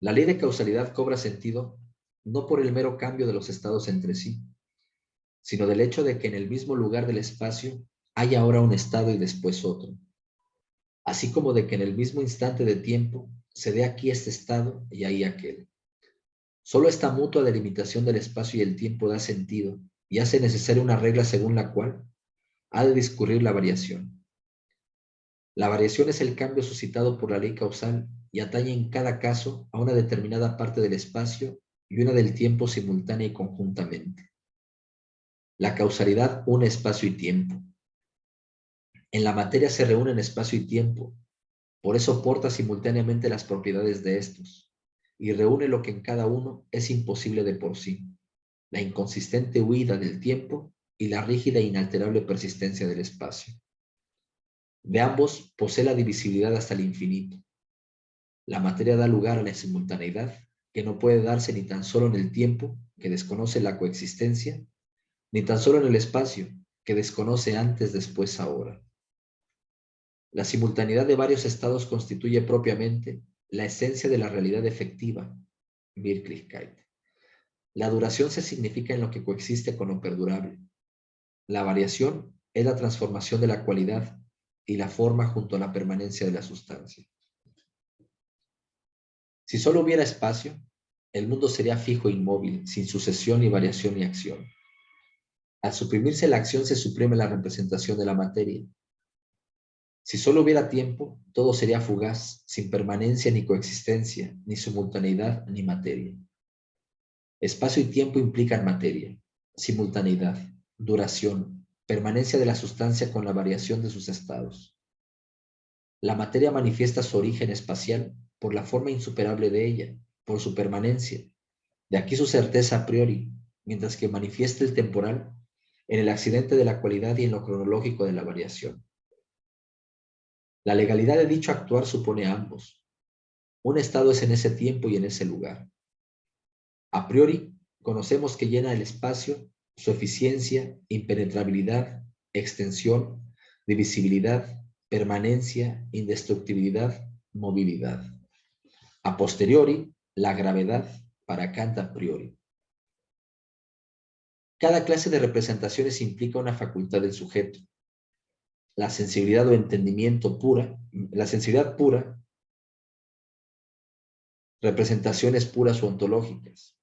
La ley de causalidad cobra sentido no por el mero cambio de los estados entre sí, sino del hecho de que en el mismo lugar del espacio hay ahora un estado y después otro, así como de que en el mismo instante de tiempo se dé aquí este estado y ahí aquel. Solo esta mutua delimitación del espacio y el tiempo da sentido y hace necesaria una regla según la cual ha de discurrir la variación. La variación es el cambio suscitado por la ley causal y atañe en cada caso a una determinada parte del espacio y una del tiempo simultánea y conjuntamente. La causalidad une espacio y tiempo. En la materia se reúnen espacio y tiempo, por eso porta simultáneamente las propiedades de estos, y reúne lo que en cada uno es imposible de por sí, la inconsistente huida del tiempo y la rígida e inalterable persistencia del espacio. De ambos posee la divisibilidad hasta el infinito. La materia da lugar a la simultaneidad, que no puede darse ni tan solo en el tiempo, que desconoce la coexistencia, ni tan solo en el espacio, que desconoce antes, después, ahora. La simultaneidad de varios estados constituye propiamente la esencia de la realidad efectiva, Wirklichkeit. La duración se significa en lo que coexiste con lo perdurable. La variación es la transformación de la cualidad y la forma junto a la permanencia de la sustancia. Si solo hubiera espacio, el mundo sería fijo e inmóvil, sin sucesión ni variación ni acción. Al suprimirse la acción se suprime la representación de la materia. Si solo hubiera tiempo, todo sería fugaz, sin permanencia ni coexistencia, ni simultaneidad ni materia. Espacio y tiempo implican materia, simultaneidad, duración, permanencia de la sustancia con la variación de sus estados. La materia manifiesta su origen espacial por la forma insuperable de ella, por su permanencia. De aquí su certeza a priori, mientras que manifiesta el temporal en el accidente de la cualidad y en lo cronológico de la variación. La legalidad de dicho actuar supone a ambos. Un estado es en ese tiempo y en ese lugar. A priori, conocemos que llena el espacio su eficiencia, impenetrabilidad, extensión, divisibilidad, permanencia, indestructibilidad, movilidad. A posteriori, la gravedad para Kant a priori. Cada clase de representaciones implica una facultad del sujeto. La sensibilidad o entendimiento pura, la sensibilidad pura, representaciones puras o ontológicas.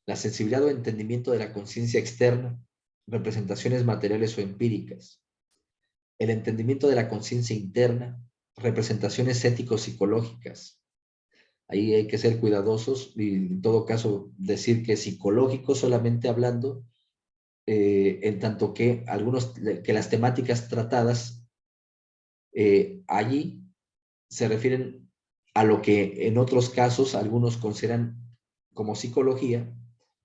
La sensibilidad o entendimiento de la conciencia externa, representaciones materiales o empíricas. El entendimiento de la conciencia interna, representaciones ético-psicológicas. Ahí hay que ser cuidadosos y en todo caso decir que psicológico solamente hablando, en tanto que que las temáticas tratadas allí se refieren a lo que en otros casos algunos consideran como psicología,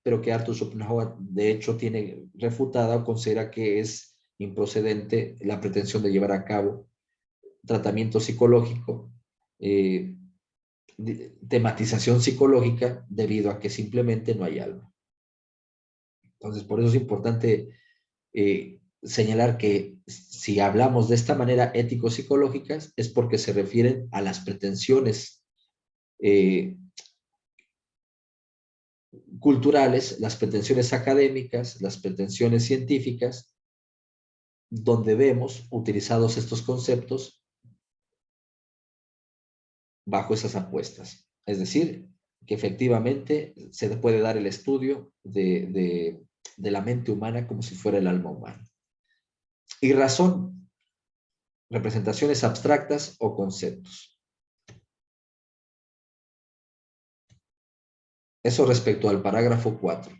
pero que Arthur Schopenhauer de hecho tiene refutada o considera que es improcedente la pretensión de llevar a cabo tratamiento psicológico, tematización psicológica, debido a que simplemente no hay alma. Entonces, por eso es importante señalar que si hablamos de esta manera ético-psicológicas es porque se refieren a las pretensiones culturales, las pretensiones académicas, las pretensiones científicas, donde vemos utilizados estos conceptos bajo esas apuestas. Es decir, que efectivamente se puede dar el estudio de la mente humana como si fuera el alma humana. Y razón, representaciones abstractas o conceptos. Eso respecto al parágrafo 4.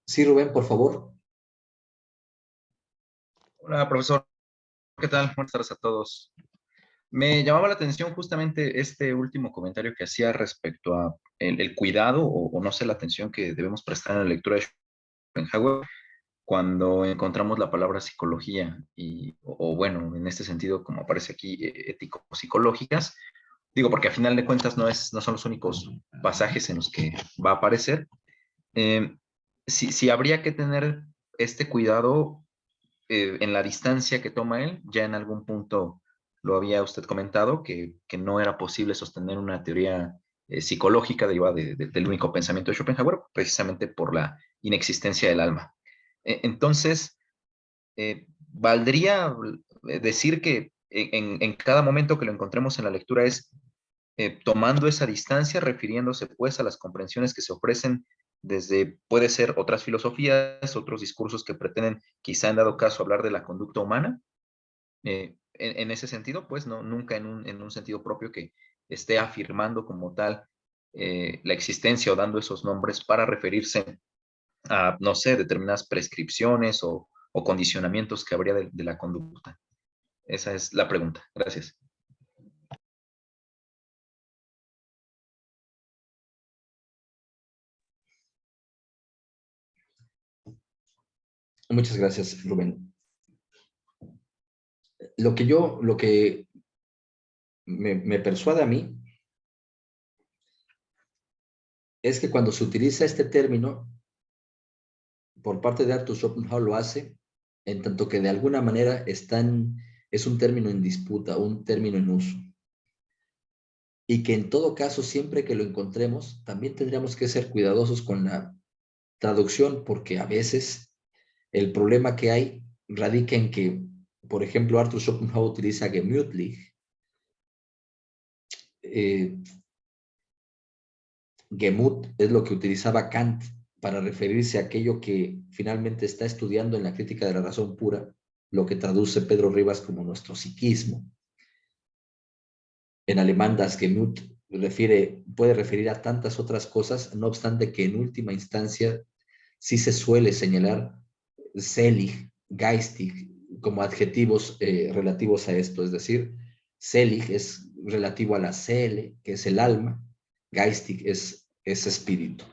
Sí, Rubén, por favor. Hola, profesor. ¿Qué tal? Buenas tardes a todos. Me llamaba la atención justamente este último comentario que hacía respecto a el cuidado o no sé, la atención que debemos prestar en la lectura de Schopenhauer cuando encontramos la palabra psicología o bueno, en este sentido, como aparece aquí, ético-psicológicas. Digo, porque a final de cuentas no son los únicos pasajes en los que va a aparecer. Si habría que tener este cuidado en la distancia que toma él, ya en algún punto lo había usted comentado, que no era posible sostener una teoría psicológica derivada del único pensamiento de Schopenhauer, precisamente por la inexistencia del alma. Entonces, valdría decir que en cada momento que lo encontremos en la lectura es tomando esa distancia, refiriéndose pues a las comprensiones que se ofrecen desde, puede ser otras filosofías, otros discursos que pretenden quizá en dado caso hablar de la conducta humana. En ese sentido, pues no, nunca en un sentido propio que esté afirmando como tal la existencia o dando esos nombres para referirse a, no sé, determinadas prescripciones o condicionamientos que habría de la conducta. Esa es la pregunta. Gracias. Muchas gracias, Rubén. Lo que me persuade a mí es que cuando se utiliza este término por parte de Arthur Schopenhauer lo hace en tanto que de alguna manera es un término en disputa, un término en uso. Y que en todo caso, siempre que lo encontremos, también tendríamos que ser cuidadosos con la traducción, porque a veces el problema que hay radica en que, por ejemplo, Arthur Schopenhauer utiliza gemütlich. Gemut es lo que utilizaba Kant para referirse a aquello que finalmente está estudiando en la crítica de la razón pura, lo que traduce Pedro Rivas como nuestro psiquismo. En alemán, das Gemüt puede referir a tantas otras cosas, no obstante que en última instancia sí se suele señalar selig, geistig, como adjetivos relativos a esto, es decir, selig es relativo a la seele, que es el alma, geistig es espíritu.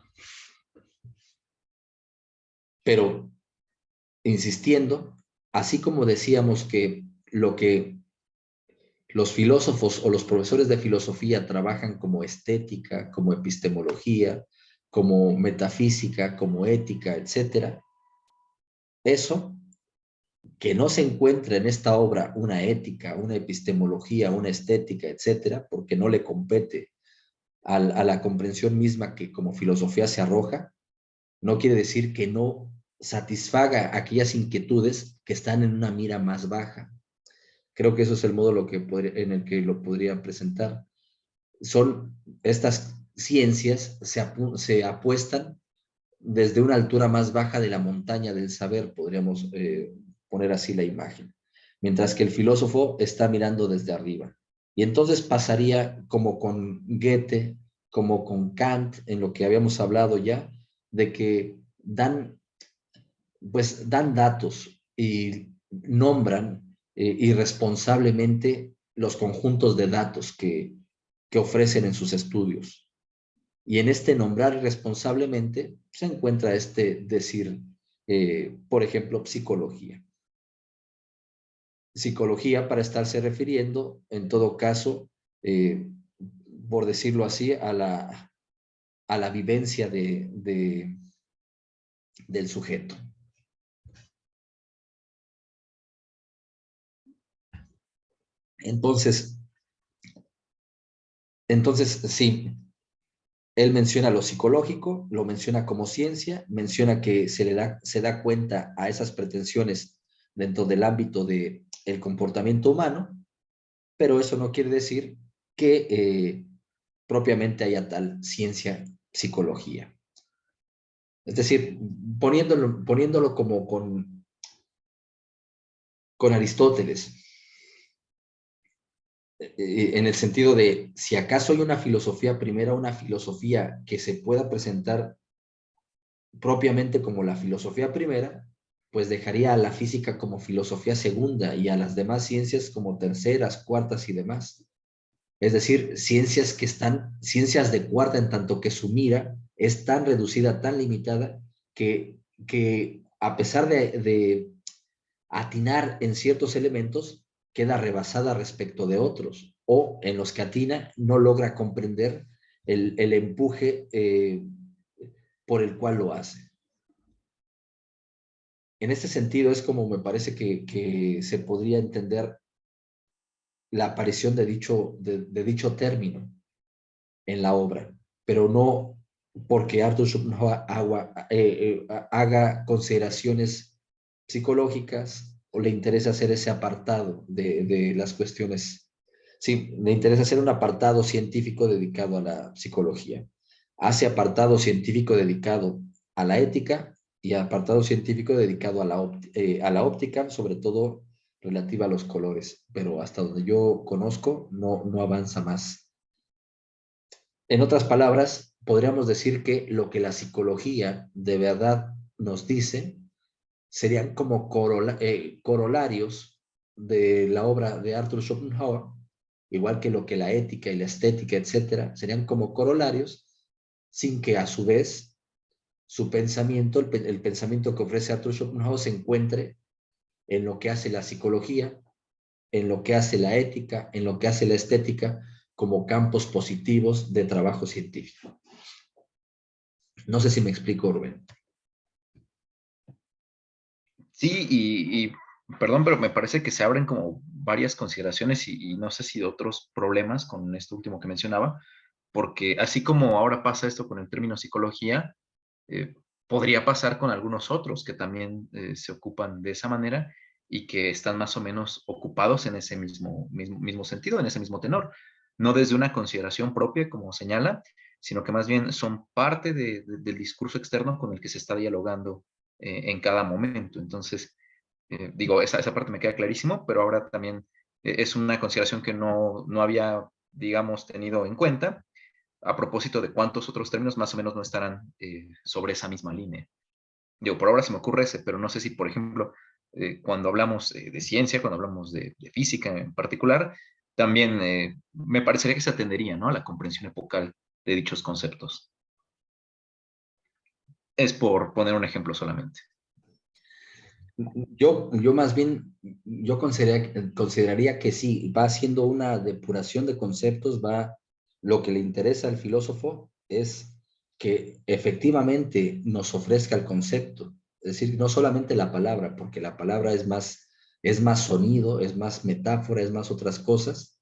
Pero, insistiendo, así como decíamos que lo que los filósofos o los profesores de filosofía trabajan como estética, como epistemología, como metafísica, como ética, etcétera, eso que no se encuentra en esta obra una ética, una epistemología, una estética, etcétera, porque no le compete a la comprensión misma que como filosofía se arroja, no quiere decir que no satisfaga aquellas inquietudes que están en una mira más baja. Creo que eso es el modo en el que lo podría presentar. Son estas ciencias, se apuestan desde una altura más baja de la montaña del saber, podríamos poner así la imagen, mientras que el filósofo está mirando desde arriba. Y entonces pasaría como con Goethe, como con Kant, en lo que habíamos hablado ya, de que dan datos y nombran irresponsablemente los conjuntos de datos que ofrecen en sus estudios. Y en este nombrar irresponsablemente se encuentra este decir, por ejemplo, psicología. Psicología para estarse refiriendo, en todo caso, por decirlo así, a la vivencia del sujeto. Entonces, sí, él menciona lo psicológico, lo menciona como ciencia, menciona que se da cuenta a esas pretensiones dentro del ámbito del comportamiento humano, pero eso no quiere decir que propiamente haya tal ciencia, psicología. Es decir, poniéndolo como con Aristóteles, en el sentido de, si acaso hay una filosofía primera, una filosofía que se pueda presentar propiamente como la filosofía primera, pues dejaría a la física como filosofía segunda y a las demás ciencias como terceras, cuartas y demás. Es decir, ciencias de cuarta, en tanto que su mira es tan reducida, tan limitada, que a pesar de atinar en ciertos elementos, queda rebasada respecto de otros, o en los que atina no logra comprender el empuje por el cual lo hace. En este sentido es como me parece que se podría entender la aparición de dicho término en la obra, pero no porque Arthur Schopenhauer haga consideraciones psicológicas o le interesa hacer ese apartado de las cuestiones. Sí, le interesa hacer un apartado científico dedicado a la psicología. Hace apartado científico dedicado a la ética y apartado científico dedicado a la óptica, sobre todo relativa a los colores, pero hasta donde yo conozco no avanza más. En otras palabras, podríamos decir que lo que la psicología de verdad nos dice serían como corolarios de la obra de Arthur Schopenhauer, igual que lo que la ética y la estética, etcétera, serían como corolarios, sin que a su vez su pensamiento, el pensamiento que ofrece Arthur Schopenhauer, se encuentre en lo que hace la psicología, en lo que hace la ética, en lo que hace la estética, como campos positivos de trabajo científico. No sé si me explico, Rubén. Sí, y perdón, pero me parece que se abren como varias consideraciones y no sé si de otros problemas con esto último que mencionaba, porque así como ahora pasa esto con el término psicología, podría pasar con algunos otros que también se ocupan de esa manera y que están más o menos ocupados en ese mismo sentido, en ese mismo tenor. No desde una consideración propia, como señala, sino que más bien son parte del discurso externo con el que se está dialogando en cada momento. Entonces, digo, esa parte me queda clarísimo, pero ahora también es una consideración que no había, digamos, tenido en cuenta a propósito de cuántos otros términos más o menos no estarán sobre esa misma línea. Digo, por ahora se me ocurre ese, pero no sé si, por ejemplo, cuando hablamos de ciencia, cuando hablamos de física en particular, también me parecería que se atendería, ¿no?, a la comprensión epocal de dichos conceptos. Es por poner un ejemplo solamente. Yo más bien, yo consideraría que sí, va haciendo una depuración de conceptos, lo que le interesa al filósofo es que efectivamente nos ofrezca el concepto, es decir, no solamente la palabra, porque la palabra es más es más sonido, es más metáfora, es más otras cosas,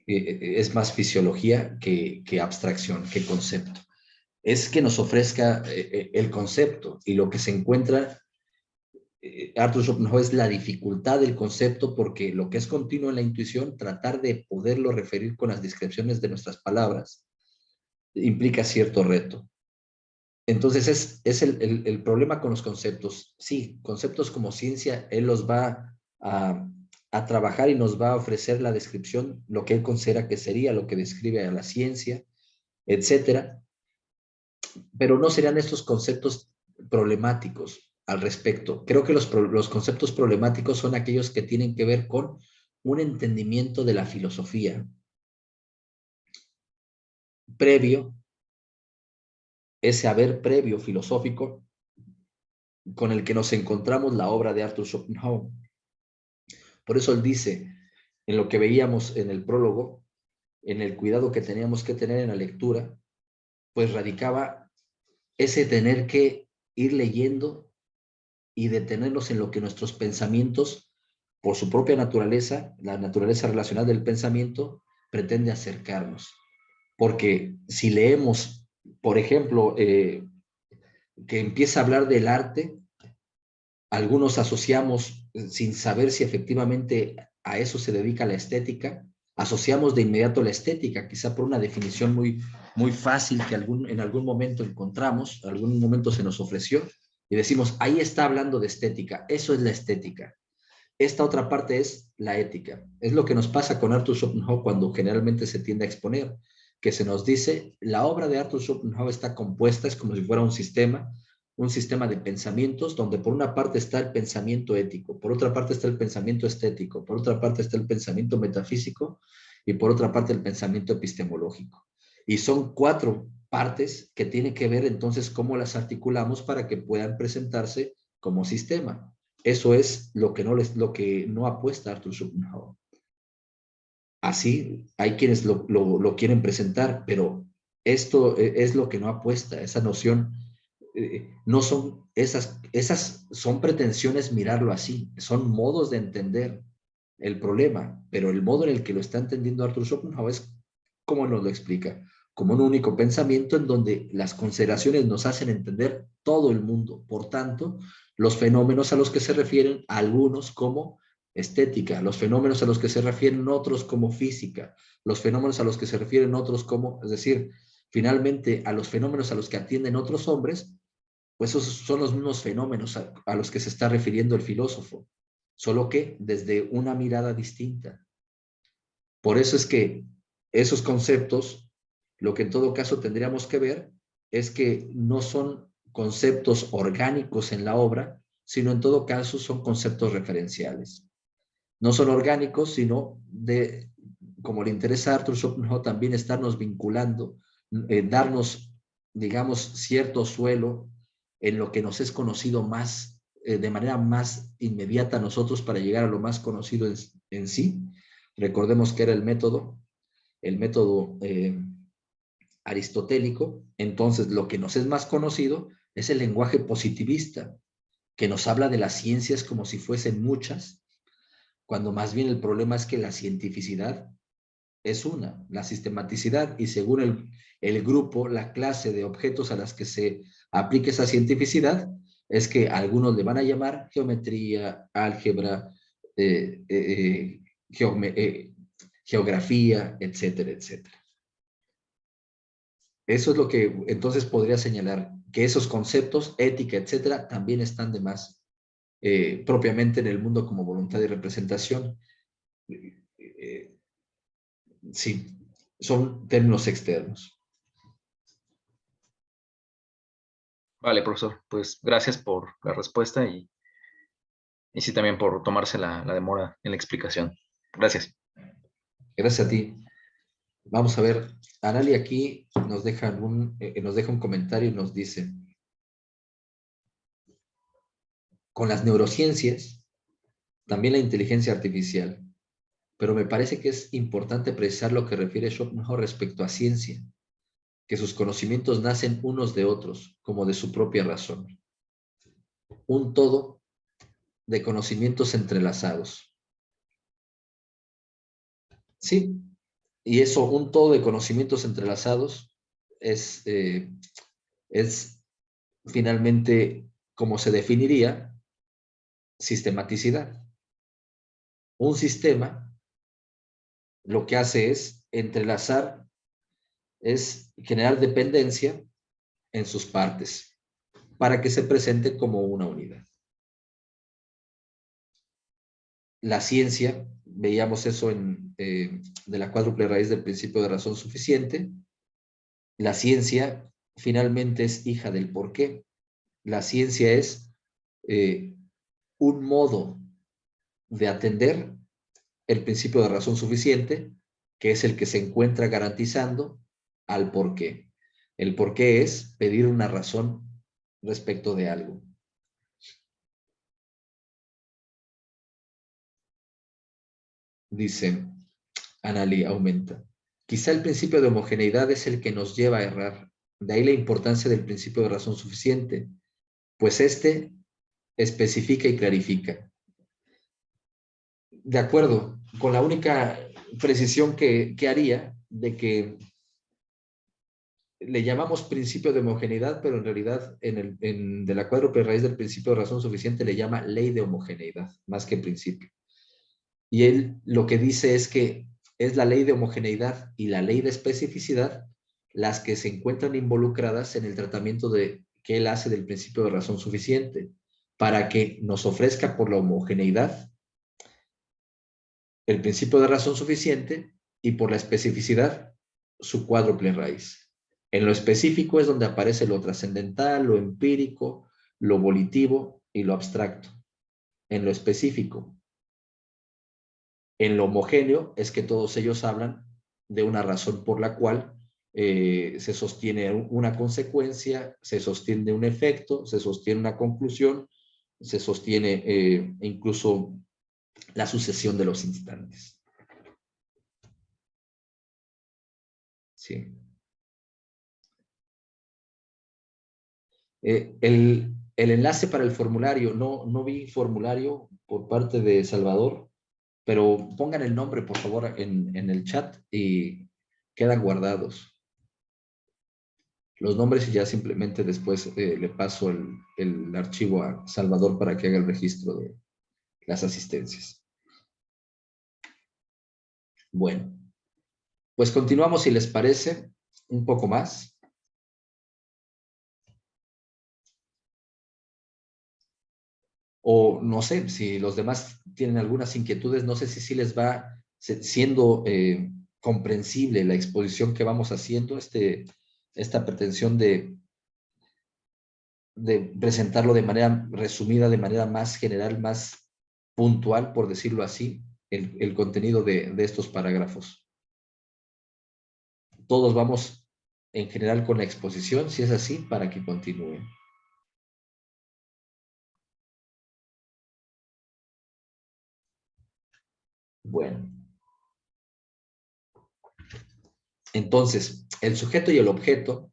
es más fisiología que abstracción, que concepto. Es que nos ofrezca el concepto y lo que se encuentra Arthur Schopenhauer es la dificultad del concepto, porque lo que es continuo en la intuición, tratar de poderlo referir con las descripciones de nuestras palabras, implica cierto reto. Entonces es el problema con los conceptos. Sí, conceptos como ciencia, él los va a trabajar y nos va a ofrecer la descripción, lo que él considera que sería, lo que describe a la ciencia, etcétera. Pero no serían estos conceptos problemáticos al respecto. Creo que los conceptos problemáticos son aquellos que tienen que ver con un entendimiento de la filosofía previo, ese haber previo filosófico con el que nos encontramos la obra de Arthur Schopenhauer. Por eso él dice, en lo que veíamos en el prólogo, en el cuidado que teníamos que tener en la lectura, pues radicaba ese tener que ir leyendo y detenernos en lo que nuestros pensamientos, por su propia naturaleza, la naturaleza relacional del pensamiento, pretende acercarnos. Porque si leemos, por ejemplo, que empieza a hablar del arte, algunos asociamos, sin saber si efectivamente a eso se dedica la estética, asociamos de inmediato la estética, quizá por una definición muy fácil que en algún momento encontramos, algún momento se nos ofreció, y decimos, ahí está hablando de estética, eso es la estética. Esta otra parte es la ética. Es lo que nos pasa con Arthur Schopenhauer cuando generalmente se tiende a exponer, que se nos dice, la obra de Arthur Schopenhauer está compuesta, es como si fuera un sistema de pensamientos donde por una parte está el pensamiento ético, por otra parte está el pensamiento estético, por otra parte está el pensamiento metafísico y por otra parte el pensamiento epistemológico. Y son 4 partes que tienen que ver entonces cómo las articulamos para que puedan presentarse como sistema. Eso es lo que no apuesta Arthur Schopenhauer. Así, hay quienes lo quieren presentar, pero esto es lo que no apuesta, esa noción. No son esas son pretensiones mirarlo así, son modos de entender el problema, pero el modo en el que lo está entendiendo Arthur Schopenhauer es como nos lo explica, como un único pensamiento en donde las consideraciones nos hacen entender todo el mundo. Por tanto, los fenómenos a los que se refieren algunos como estética, los fenómenos a los que se refieren otros como física, los fenómenos a los que se refieren otros como, es decir, finalmente a los fenómenos a los que atienden otros hombres, pues esos son los mismos fenómenos a los que se está refiriendo el filósofo, solo que desde una mirada distinta. Por eso es que esos conceptos, lo que en todo caso tendríamos que ver es que no son conceptos orgánicos en la obra, sino en todo caso son conceptos referenciales. No son orgánicos, sino como le interesa a Arthur Schopenhauer, también estarnos vinculando, darnos, digamos, cierto suelo en lo que nos es conocido más, de manera más inmediata a nosotros para llegar a lo más conocido en sí. Recordemos que era el método aristotélico. Entonces lo que nos es más conocido es el lenguaje positivista, que nos habla de las ciencias como si fuesen muchas, cuando más bien el problema es que la cientificidad es una, la sistematicidad, y según el grupo, la clase de objetos a las que se aplique esa cientificidad, es que algunos le van a llamar geometría, álgebra, geografía, etcétera, etcétera. Eso es lo que entonces podría señalar, que esos conceptos, ética, etcétera, también están de más propiamente en el mundo como voluntad y representación. Sí, son términos externos. Vale, profesor, pues gracias por la respuesta y sí también por tomarse la demora en la explicación. Gracias. Gracias a ti. Vamos a ver, Anali aquí nos deja un comentario y nos dice, con las neurociencias, también la inteligencia artificial, pero me parece que es importante precisar lo que refiere Schopenhauer respecto a ciencia, que sus conocimientos nacen unos de otros, como de su propia razón. Un todo de conocimientos entrelazados. Sí, y eso, un todo de conocimientos entrelazados, es finalmente, como se definiría, sistematicidad. Un sistema lo que hace es entrelazar, es generar dependencia en sus partes para que se presente como una unidad. La ciencia, veíamos eso de la cuádruple raíz del principio de razón suficiente. La ciencia finalmente es hija del porqué. La ciencia es un modo de atender el principio de razón suficiente, que es el que se encuentra garantizando al porqué. El porqué es pedir una razón respecto de algo. Dice Anali, aumenta. Quizá el principio de homogeneidad es el que nos lleva a errar. De ahí la importancia del principio de razón suficiente, pues este especifica y clarifica. De acuerdo, con la única precisión que haría de que le llamamos principio de homogeneidad, pero en realidad de la cuádruple raíz del principio de razón suficiente le llama ley de homogeneidad, más que principio. Y él lo que dice es que es la ley de homogeneidad y la ley de especificidad las que se encuentran involucradas en el tratamiento que él hace del principio de razón suficiente, para que nos ofrezca por la homogeneidad el principio de razón suficiente y por la especificidad su cuádruple raíz. En lo específico es donde aparece lo trascendental, lo empírico, lo volitivo y lo abstracto. En lo específico. En lo homogéneo es que todos ellos hablan de una razón por la cual se sostiene una consecuencia, se sostiene un efecto, se sostiene una conclusión, se sostiene incluso la sucesión de los instantes. Sí. El enlace para el formulario, no vi formulario por parte de Salvador, pero pongan el nombre, por favor, en el chat y quedan guardados los nombres y ya simplemente después le paso el archivo a Salvador para que haga el registro de las asistencias. Bueno, pues continuamos si les parece un poco más. O no sé, si los demás tienen algunas inquietudes, no sé si sí les va siendo comprensible la exposición que vamos haciendo, esta pretensión de presentarlo de manera resumida, de manera más general, más puntual, por decirlo así, el contenido de estos parágrafos. Todos vamos en general con la exposición, si es así, para que continúen. Bueno. Entonces, el sujeto y el objeto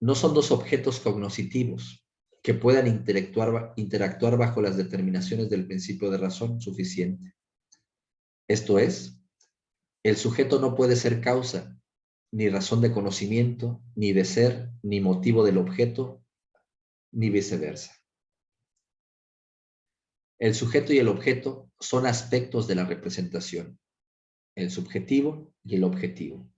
no son dos objetos cognoscitivos que puedan interactuar bajo las determinaciones del principio de razón suficiente. Esto es, el sujeto no puede ser causa, ni razón de conocimiento, ni de ser, ni motivo del objeto, ni viceversa. El sujeto y el objeto son aspectos de la representación, el subjetivo y el objetivo.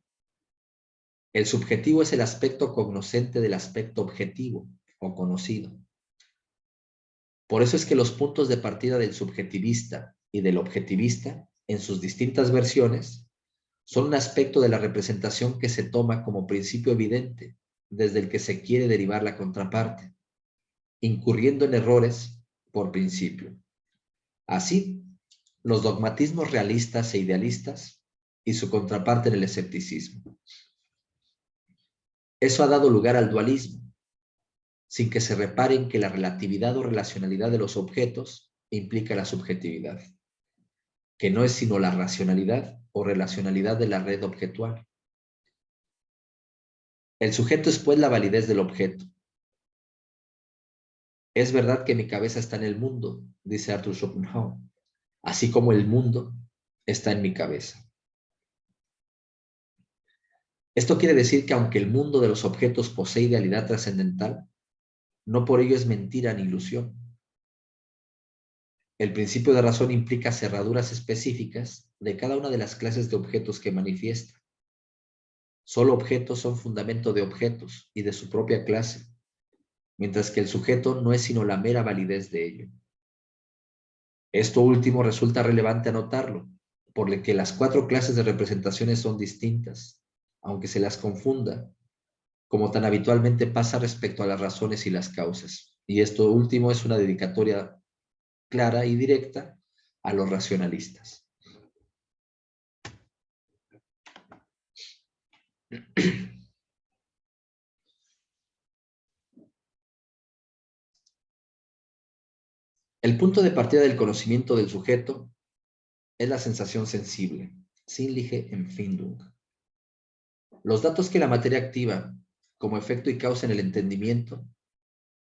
El subjetivo es el aspecto cognoscente del aspecto objetivo o conocido. Por eso es que los puntos de partida del subjetivista y del objetivista, en sus distintas versiones, son un aspecto de la representación que se toma como principio evidente, desde el que se quiere derivar la contraparte, incurriendo en errores por principio. Así, los dogmatismos realistas e idealistas y su contraparte en el escepticismo. Eso ha dado lugar al dualismo, sin que se reparen que la relatividad o relacionalidad de los objetos implica la subjetividad, que no es sino la racionalidad o relacionalidad de la red objetual. El sujeto es pues la validez del objeto. Es verdad que mi cabeza está en el mundo, dice Arthur Schopenhauer, así como el mundo está en mi cabeza. Esto quiere decir que aunque el mundo de los objetos posee idealidad trascendental, no por ello es mentira ni ilusión. El principio de razón implica cerraduras específicas de cada una de las clases de objetos que manifiesta. Solo objetos son fundamento de objetos y de su propia clase, mientras que el sujeto no es sino la mera validez de ello. Esto último resulta relevante anotarlo, por lo que las 4 clases de representaciones son distintas, aunque se las confunda, como tan habitualmente pasa respecto a las razones y las causas. Y esto último es una dedicatoria clara y directa a los racionalistas. El punto de partida del conocimiento del sujeto es la sensación sensible, Sinnliche Empfindung. Los datos que la materia activa como efecto y causa en el entendimiento,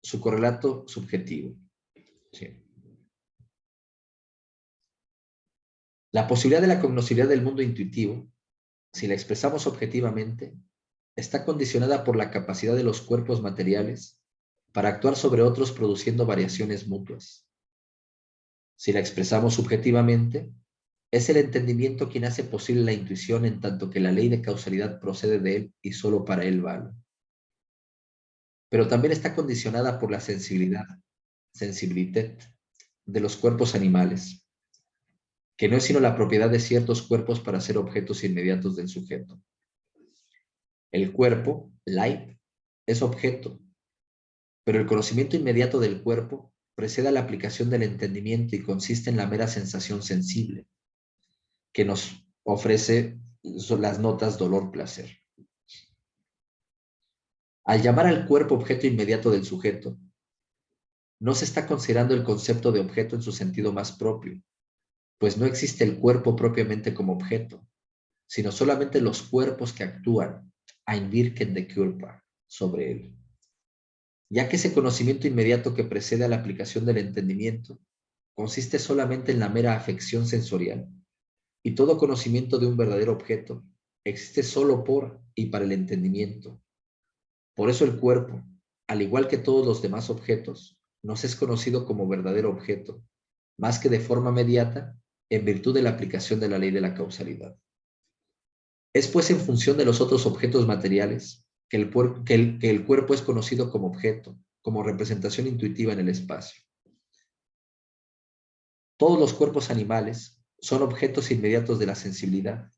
su correlato subjetivo. Sí. La posibilidad de la cognoscibilidad del mundo intuitivo, si la expresamos objetivamente, está condicionada por la capacidad de los cuerpos materiales para actuar sobre otros produciendo variaciones mutuas. Si la expresamos subjetivamente, es el entendimiento quien hace posible la intuición en tanto que la ley de causalidad procede de él y solo para él vale. Pero también está condicionada por la sensibilidad de los cuerpos animales, que no es sino la propiedad de ciertos cuerpos para ser objetos inmediatos del sujeto. El cuerpo, Leib, es objeto, pero el conocimiento inmediato del cuerpo precede a la aplicación del entendimiento y consiste en la mera sensación sensible, que nos ofrece las notas dolor-placer. Al llamar al cuerpo objeto inmediato del sujeto, no se está considerando el concepto de objeto en su sentido más propio, pues no existe el cuerpo propiamente como objeto, sino solamente los cuerpos que actúan, einwirken de Körper, sobre él. Ya que ese conocimiento inmediato que precede a la aplicación del entendimiento consiste solamente en la mera afección sensorial, y todo conocimiento de un verdadero objeto existe solo por y para el entendimiento. Por eso el cuerpo, al igual que todos los demás objetos, nos es conocido como verdadero objeto, más que de forma mediata, en virtud de la aplicación de la ley de la causalidad. Es pues en función de los otros objetos materiales que el cuerpo es conocido como objeto, como representación intuitiva en el espacio. Todos los cuerpos animales son objetos inmediatos de la sensibilidad,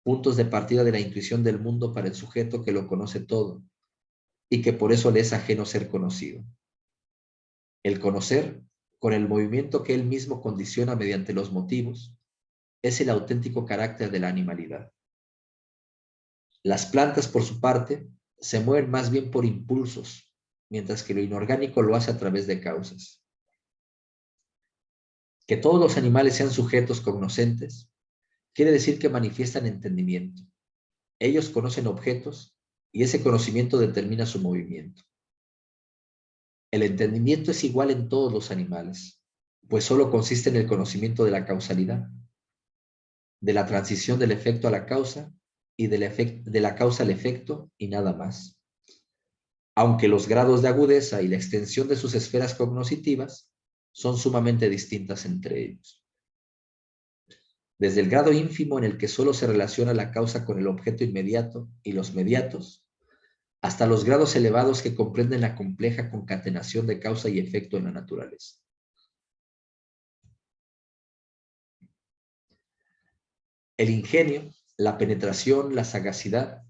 puntos de partida de la intuición del mundo para el sujeto que lo conoce todo y que por eso le es ajeno ser conocido. El conocer, con el movimiento que él mismo condiciona mediante los motivos, es el auténtico carácter de la animalidad. Las plantas, por su parte, se mueven más bien por impulsos, mientras que lo inorgánico lo hace a través de causas. Que todos los animales sean sujetos cognoscentes quiere decir que manifiestan entendimiento. Ellos conocen objetos y ese conocimiento determina su movimiento. El entendimiento es igual en todos los animales, pues solo consiste en el conocimiento de la causalidad, de la transición del efecto a la causa y de la causa al efecto y nada más. Aunque los grados de agudeza y la extensión de sus esferas cognoscitivas son sumamente distintas entre ellos. Desde el grado ínfimo en el que solo se relaciona la causa con el objeto inmediato y los mediatos, hasta los grados elevados que comprenden la compleja concatenación de causa y efecto en la naturaleza. El ingenio, la penetración, la sagacidad,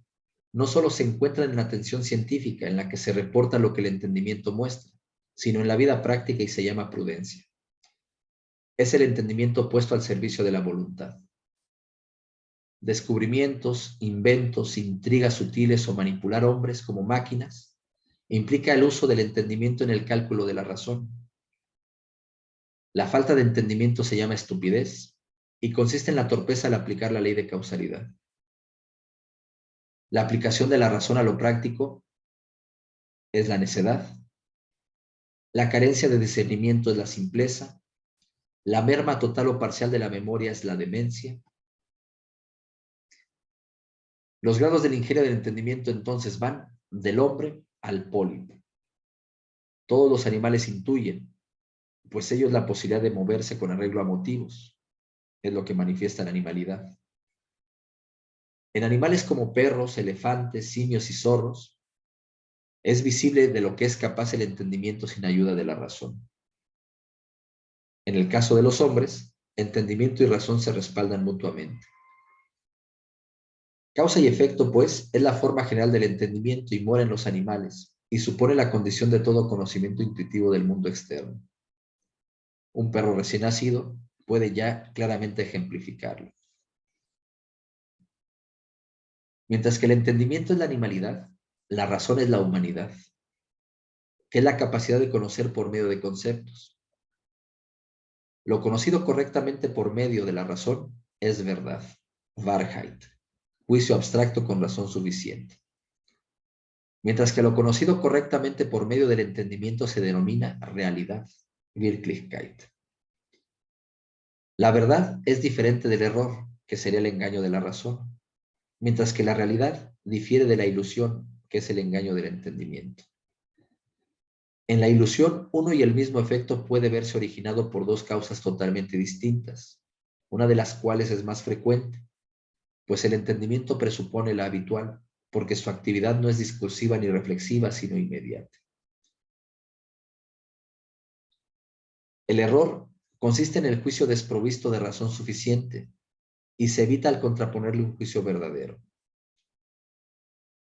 no solo se encuentran en la atención científica, en la que se reporta lo que el entendimiento muestra, sino en la vida práctica y se llama prudencia. Es el entendimiento puesto al servicio de la voluntad. Descubrimientos, inventos, intrigas sutiles o manipular hombres como máquinas implica el uso del entendimiento en el cálculo de la razón. La falta de entendimiento se llama estupidez y consiste en la torpeza al aplicar la ley de causalidad. La aplicación de la razón a lo práctico es la necedad. La carencia de discernimiento es la simpleza. La merma total o parcial de la memoria es la demencia. Los grados del ingenio del entendimiento entonces van del hombre al pólipo. Todos los animales intuyen, pues ellos la posibilidad de moverse con arreglo a motivos. Es lo que manifiesta la animalidad. En animales como perros, elefantes, simios y zorros, es visible de lo que es capaz el entendimiento sin ayuda de la razón. En el caso de los hombres, entendimiento y razón se respaldan mutuamente. Causa y efecto, pues, es la forma general del entendimiento y mora en los animales, y supone la condición de todo conocimiento intuitivo del mundo externo. Un perro recién nacido puede ya claramente ejemplificarlo. Mientras que el entendimiento es la animalidad, la razón es la humanidad, que es la capacidad de conocer por medio de conceptos. Lo conocido correctamente por medio de la razón es verdad, Wahrheit, juicio abstracto con razón suficiente. Mientras que lo conocido correctamente por medio del entendimiento se denomina realidad, Wirklichkeit. La verdad es diferente del error, que sería el engaño de la razón, mientras que la realidad difiere de la ilusión, que es el engaño del entendimiento. En la ilusión, uno y el mismo efecto puede verse originado por dos causas totalmente distintas, una de las cuales es más frecuente, pues el entendimiento presupone la habitual, porque su actividad no es discursiva ni reflexiva, sino inmediata. El error consiste en el juicio desprovisto de razón suficiente y se evita al contraponerle un juicio verdadero.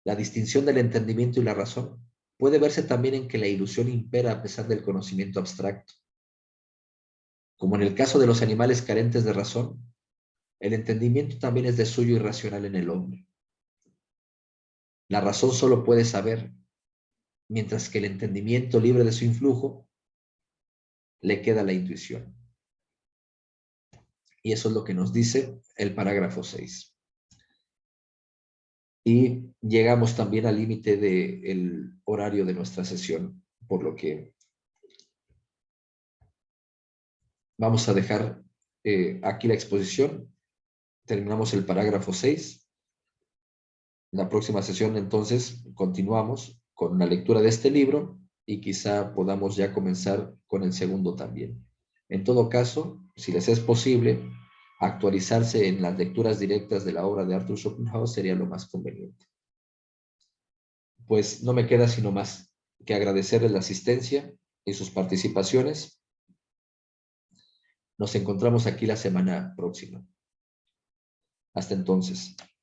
La distinción del entendimiento y la razón puede verse también en que la ilusión impera a pesar del conocimiento abstracto. Como en el caso de los animales carentes de razón, el entendimiento también es de suyo irracional en el hombre. La razón solo puede saber, mientras que el entendimiento libre de su influjo le queda la intuición. Y eso es lo que nos dice el parágrafo 6. Y llegamos también al límite del horario de nuestra sesión, por lo que vamos a dejar aquí la exposición. Terminamos el parágrafo 6. La próxima sesión, entonces, continuamos con la lectura de este libro y quizá podamos ya comenzar con el segundo también. En todo caso, si les es posible, actualizarse en las lecturas directas de la obra de Arthur Schopenhauer sería lo más conveniente. Pues no me queda sino más que agradecerles la asistencia y sus participaciones. Nos encontramos aquí la semana próxima. Hasta entonces.